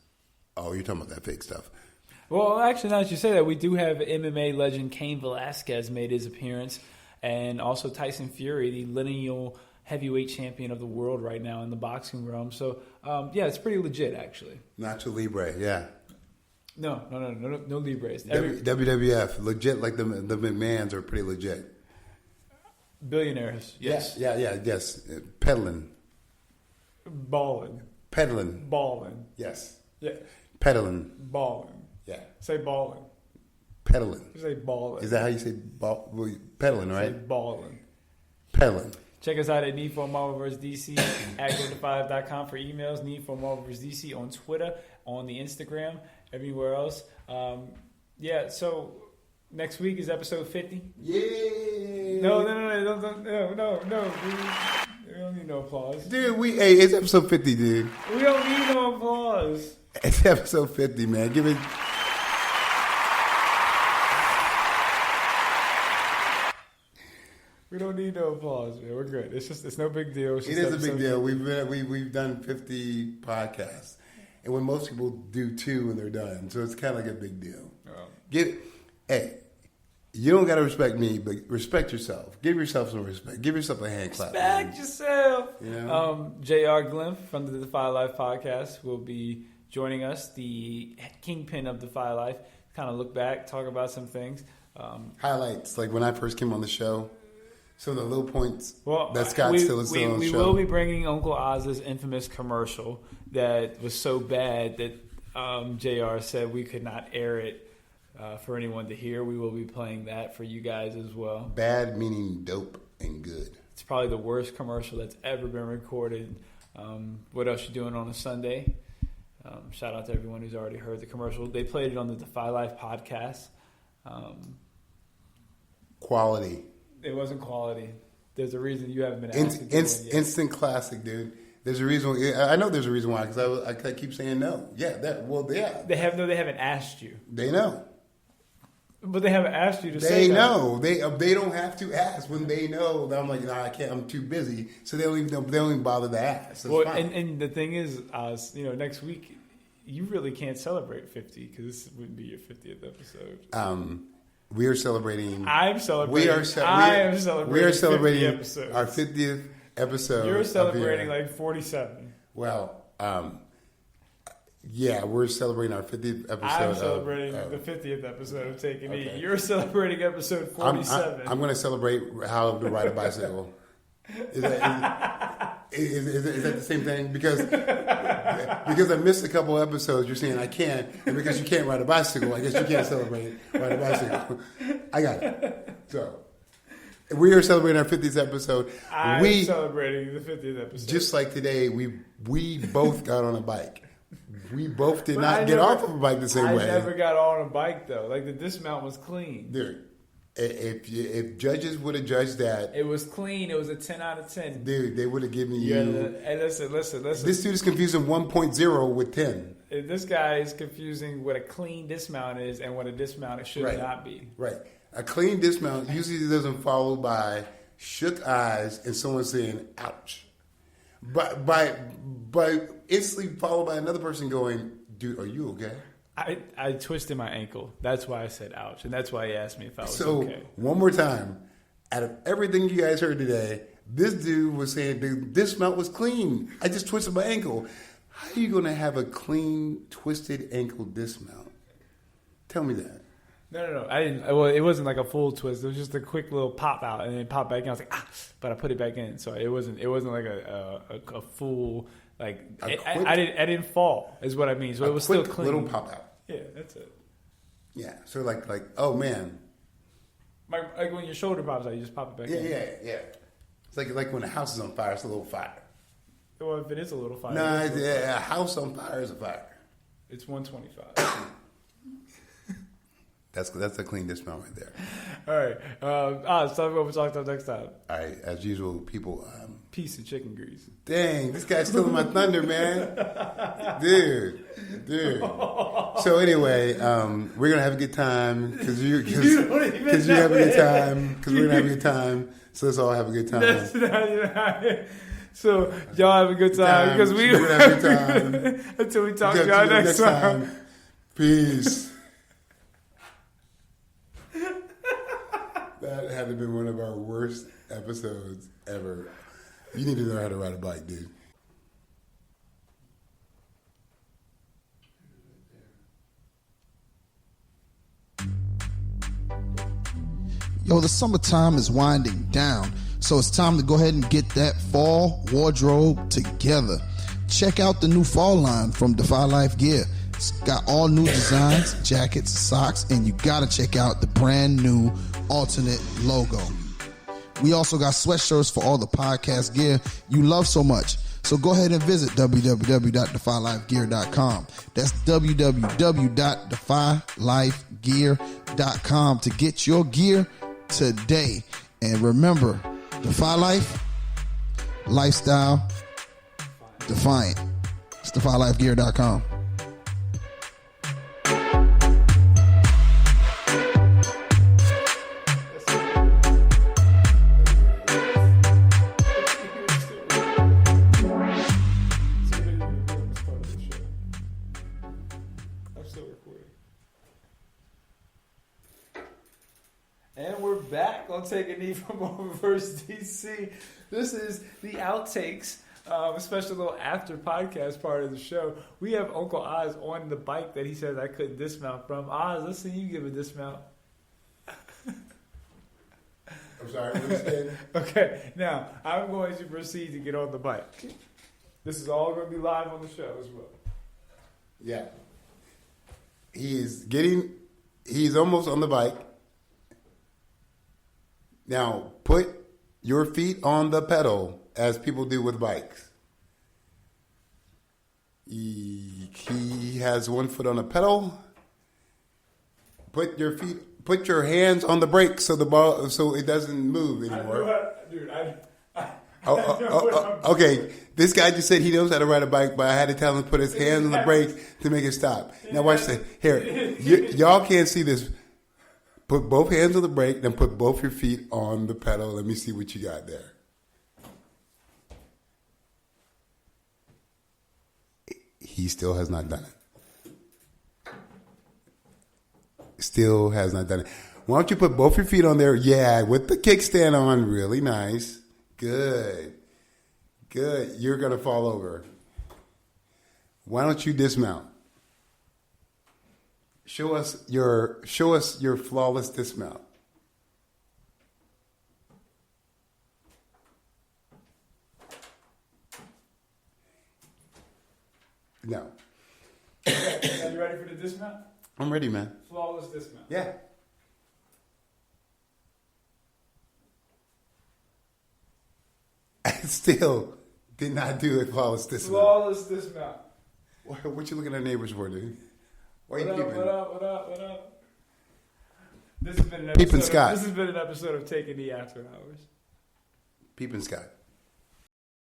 Oh, you're talking about that fake stuff. Well, actually, now that you say that, we do have MMA legend Cain Velasquez made his appearance, and also Tyson Fury, the lineal heavyweight champion of the world right now in the boxing realm. So, it's pretty legit, actually. Nacho Libre, yeah. No Libres. WWF, legit, like the McMahons are pretty legit. Billionaires, yes. Yes. Peddling. Balling. Peddling. Balling. Yes. Yeah. Peddling. Balling. Yeah. Say balling. Peddling. You say balling. Is that how you say peddling, right? Say balling. Peddling. Check us out at Need for Marvel vs. DC at GoTo5.com for emails. Need for Marvel vs. DC on Twitter, on the Instagram, everywhere else. So next week is episode 50. Yay! No. We don't need no applause. Dude, it's episode 50, dude. We don't need no applause. It's episode 50, man. Give it. We don't need no applause, man. We're good. It's no big deal. It is a big deal. We've done 50 podcasts, and when most people do 2 and they're done, so it's kind of like a big deal. You don't gotta respect me, but respect yourself. Give yourself some respect. Give yourself a hand clap. Respect yourself. You know? J.R. Glimpf from the Defy Life podcast will be joining us, the kingpin of Defy Life. Kind of look back, talk about some things. Highlights, like when I first came on the show. Some of the little points that Scott still is still on the show. We will be bringing Uncle Oz's infamous commercial that was so bad that JR said we could not air it for anyone to hear. We will be playing that for you guys as well. Bad meaning dope and good. It's probably the worst commercial that's ever been recorded. What else you doing on a Sunday? Shout out to everyone who's already heard the commercial. They played it on the Defy Life podcast. Quality. It wasn't quality. There's a reason you haven't been asked to do it yet. Instant classic, dude. There's a reason. I know there's a reason why, because I keep saying no. Yeah. They haven't asked you. They know. But they haven't asked you to say that. They know. They don't have to ask when they know that I'm like, I can't. I'm too busy. So they don't even bother to ask. So and the thing is, next week you really can't celebrate 50 because this wouldn't be your 50th episode. We are celebrating. I'm celebrating. I am celebrating. We are celebrating our 50th episode. You're celebrating like 47. Well, we're celebrating our 50th episode. I'm celebrating the 50th episode of Taking E. You're celebrating episode 47. I'm going to celebrate how to ride a bicycle. Is that the same thing? Because I missed a couple episodes, you're saying I can't, and because you can't ride a bicycle, I guess you can't celebrate ride a bicycle. I got it. So we are celebrating our 50th episode. I'm celebrating the 50th episode. Just like today, we both got on a bike. We both did not get off of a bike the same way. I never got on a bike though. Like the dismount was clean, dude. If judges would have judged that, it was clean. It was a 10 out of 10. Dude, they would have given you. Hey, listen. This dude is confusing 1.0 with 10. This guy is confusing what a clean dismount is and what a dismount should not be. Right. A clean dismount usually doesn't follow by shook eyes and someone saying "ouch," but by instantly followed by another person going, "Dude, are you okay?" I twisted my ankle. That's why I said ouch. And that's why he asked me if I was okay. So, one more time. Out of everything you guys heard today, this dude was saying, dude, this mount was clean. I just twisted my ankle. How are you going to have a clean, twisted ankle dismount? Tell me that. No. I didn't. Well, it wasn't like a full twist. It was just a quick little pop out and then pop back in. I was like, but I put it back in. So it wasn't like a full, like, I didn't fall is what I mean. So it was still clean. Little pop out. Yeah, that's it. Yeah, so like, oh man, Like when your shoulder pops out, you just pop it back in. Yeah. It's like when a house is on fire, it's a little fire. Well, if it is a little fire. No, a house on fire is a fire. It's 125. That's a clean dismount right there. All right. Tell me what we'll talk about next time. All right. As usual, people. Piece of chicken grease. Dang, this guy's stealing my thunder, man. Dude. So anyway, we're gonna have a good time because you have a good time because we're gonna have a good time. So let's all have a good time. That's not. So y'all have a good time because we're gonna have a good time until we talk to y'all next time. Peace. That had to be one of our worst episodes ever. You need to know how to ride a bike, dude. Yo, the summertime is winding down, so it's time to go ahead and get that fall wardrobe together. Check out the new fall line from Defy Life Gear. It's got all new designs, jackets, socks, and you gotta check out the brand new alternate logo. We also got sweatshirts for all the podcast gear you love so much. So go ahead and visit www.defylifegear.com. That's www.defylifegear.com to get your gear today. And remember, Defy Life, lifestyle, defiant. It's defylifegear.com. And we're back on Take a Knee from Over vs. DC. This is the outtakes, a special little after podcast part of the show. We have Uncle Oz on the bike that he says I couldn't dismount from. Oz, let's see you give a dismount. I'm sorry, what you saying? Okay, now I'm going to proceed to get on the bike. This is all going to be live on the show as well. Yeah. He's almost on the bike. Now, put your feet on the pedal as people do with bikes. He has one foot on the pedal. Put your hands on the brake so it doesn't move anymore. Okay, this guy just said he knows how to ride a bike, but I had to tell him to put his hands on the brake to make it stop. Now watch this. Here, y'all can't see this. Put both hands on the brake, then put both your feet on the pedal. Let me see what you got there. He still has not done it. Still has not done it. Why don't you put both your feet on there? Yeah, with the kickstand on. Really nice. Good. You're going to fall over. Why don't you dismount? Show us your flawless dismount. No. Are you ready for the dismount? I'm ready, man. Flawless dismount. Yeah. I still did not do a flawless dismount. Flawless dismount. What you looking at neighbors for, dude? Why What you peeping? up? This has been an Peeping Scott. This has been an episode of Take a Knee After Hours. Peeping Scott.